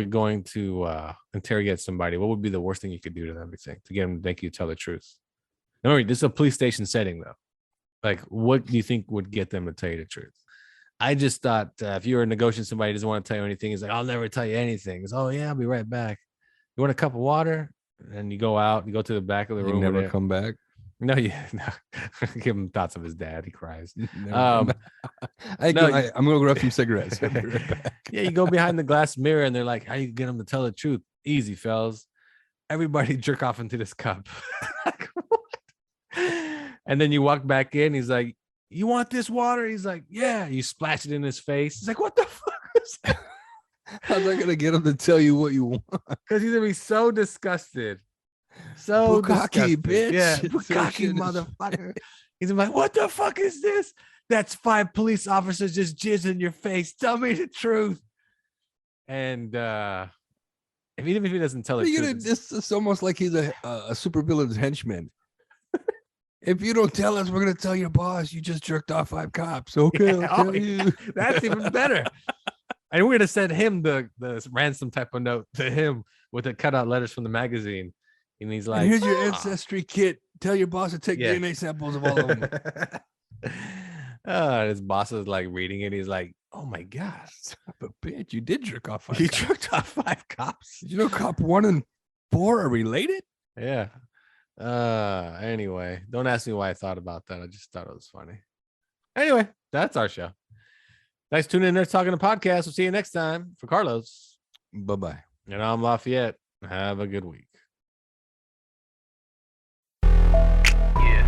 going to interrogate somebody, what would be the worst thing you could do to them? To get them to make you tell the truth. Remember, this is a police station setting, though. Like, what do you think would get them to tell you the truth? I just thought if you were negotiating somebody who doesn't want to tell you anything, he's like, I'll never tell you anything. It's, oh yeah, I'll be right back. You want a cup of water? And you go out, you go to the back of the room. Never come back. No. Give him thoughts of his dad. He cries. I'm gonna go grab some cigarettes. I'll be right back. Yeah, you go behind the glass mirror and they're like, how you get him to tell the truth? Easy, fellas. Everybody jerk off into this cup. Like, what? And then you walk back in. He's like, you want this water? He's like, yeah. You splash it in his face. He's like, what the fuck is that? How's I gonna get him to tell you what you want? Because he's gonna be so disgusted. So Bukkake, bitch. Yeah, Bukkake, motherfucker. He's like, what the fuck is this? That's 5 police officers just jizz in your face. Tell me the truth. And even if he doesn't tell the truth, it's almost like he's a supervillain's henchman. If you don't tell us, we're gonna tell your boss you just jerked off 5 cops. Okay, yeah, I'll tell you. That's even better. And we're gonna send him the ransom type of note to him with the cutout letters from the magazine. And he's like, here's your ancestry kit. Tell your boss to take DNA samples of all of them. His boss is like reading it. He's like, Oh my God. Son of a bitch. You did jerk off 5 He cops. jerked off 5 cops. Did you know cop 1 and 4 are related? Yeah. Anyway, don't ask me why I thought about that. I just thought it was funny. Anyway, that's our show. Thanks for tuning in. Nerds Talking to Podcast. We'll see you next time. For Carlos. Bye-bye. And I'm Lafayette. Have a good week. Yeah.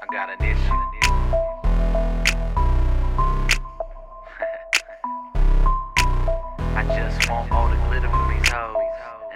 I got an issue. I just want all the glitter from these hoes.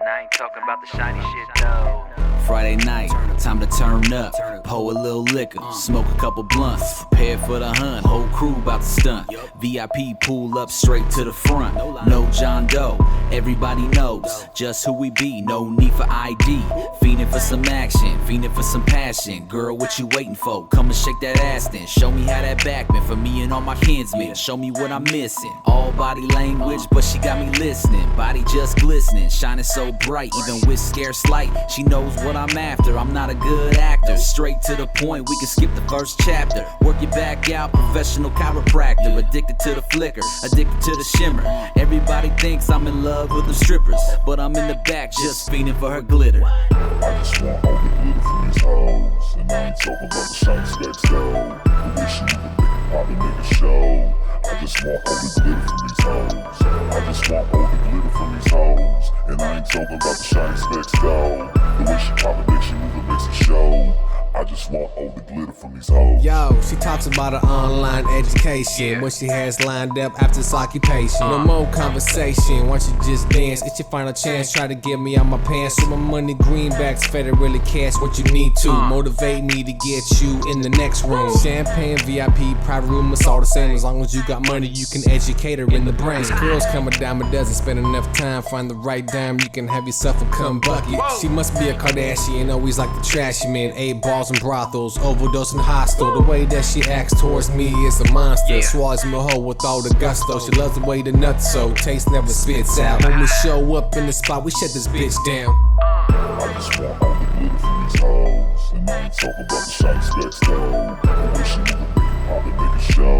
And I ain't talking about the shiny shit though. Friday night, time to turn up, pour a little liquor, smoke a couple blunts, prepare for the hunt, whole crew about to stunt. VIP pull up straight to the front, no John Doe, everybody knows just who we be, no need for ID. Fiending for some action, fiending for some passion. Girl, what you waiting for? Come and shake that ass then. Show me how that back been for me and all my kinsmen. Show me what I'm missing. All body language, but she got me listening. Body just glistening, shining so bright, even with scarce light. She knows what I'm after. I'm not a good actor. Straight to the point, we can skip the first chapter. Work your back out, professional chiropractor. Addicted to the flicker, addicted to the shimmer. Everybody thinks I'm in love with the strippers, but I'm in the back just fiending for her glitter. I just want all the glitter from these hoes. And I ain't talking about the shiny specs though. The way she move and make it pop and make it show. I just want all the glitter from these hoes. I just want all the glitter from these hoes. And I ain't talking about the shiny specs though. The way she pop and makes she move and makes it show. I just want all the glitter from these hoes. Yo, she talks about her online education, what she has lined up after this occupation. No more conversation, why don't you just dance? It's your final chance, try to get me out my pants. So my money greenbacks, federally cash what you need to. Motivate me to get you in the next room. Champagne, VIP, private room, it's all the same. As long as you got money, you can educate her in the brain. Girls come a dime a dozen, spend enough time, find the right dime, you can have yourself a cum bucket. She must be a Kardashian, always like the trashy man. 8 balls and brothels, overdosing hostile. The way that she acts towards me is a monster. Swallows me whole with all the gusto. She loves the way the nuts so taste never spits out. When we show up in the spot, we shut this bitch down. I just want all the glitter from these hoes. And I ain't talking about the shiny specs though. The way she move and make it pop and make it show.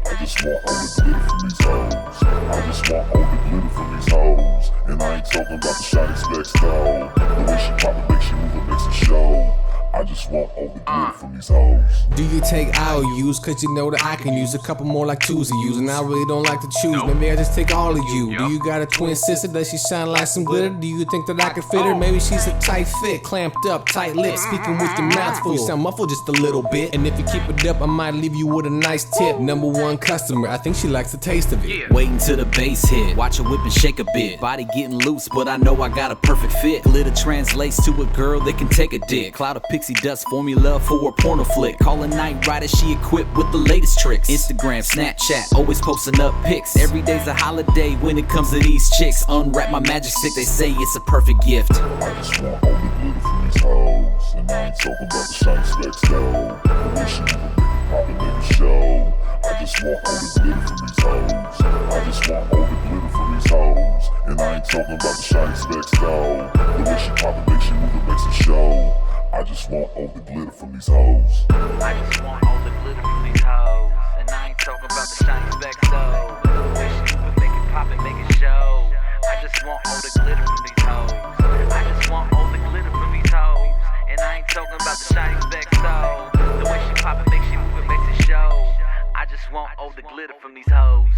I just want all the glitter from these hoes. I just want all the glitter from these hoes. And I ain't talking about the shiny specs though. The way she pop and make she move and makes it show. I just want all the glitter from these hoes. Do you take IOUs? Cause you know that I can use a couple more like 2s to use. And I really don't like to choose. Maybe I just take all of you. Do you got a twin sister? Does she shine like some glitter? Do you think that I can fit her? Maybe she's a tight fit, clamped up, tight lips, speaking with your mouth full. You sound muffled just a little bit. And if you keep it up, I might leave you with a nice tip. Number 1 customer, I think she likes the taste of it. Waiting till the bass hit, watch her whip and shake a bit. Body getting loose, but I know I got a perfect fit. Glitter translates to a girl that can take a dick. Cloud of pixie dust, formula for a porno flick. Call a night rider, she equipped with the latest tricks. Instagram, Snapchat, always posting up pics. Every day's a holiday when it comes to these chicks. Unwrap my magic stick, they say it's a perfect gift. I just want all the glitter from these hoes. And I ain't talking about the shiny specs though. The way she move and make it pop and make it show. I just want all the glitter from these hoes. I just want all the glitter from these hoes. And I ain't talking about the shiny specs though. The way she pop and make she move and makes it show. I just want all the glitter from these hoes. I just want all the glitter from these hoes. And I ain't talking about the shiny specs though. The way she move and make it pop and make it show. I just want all the glitter from these hoes. I just want all the glitter from these hoes. And I ain't talking about the shiny specs though. The way she pop and make she move and makes it show. I just want all the glitter from these hoes.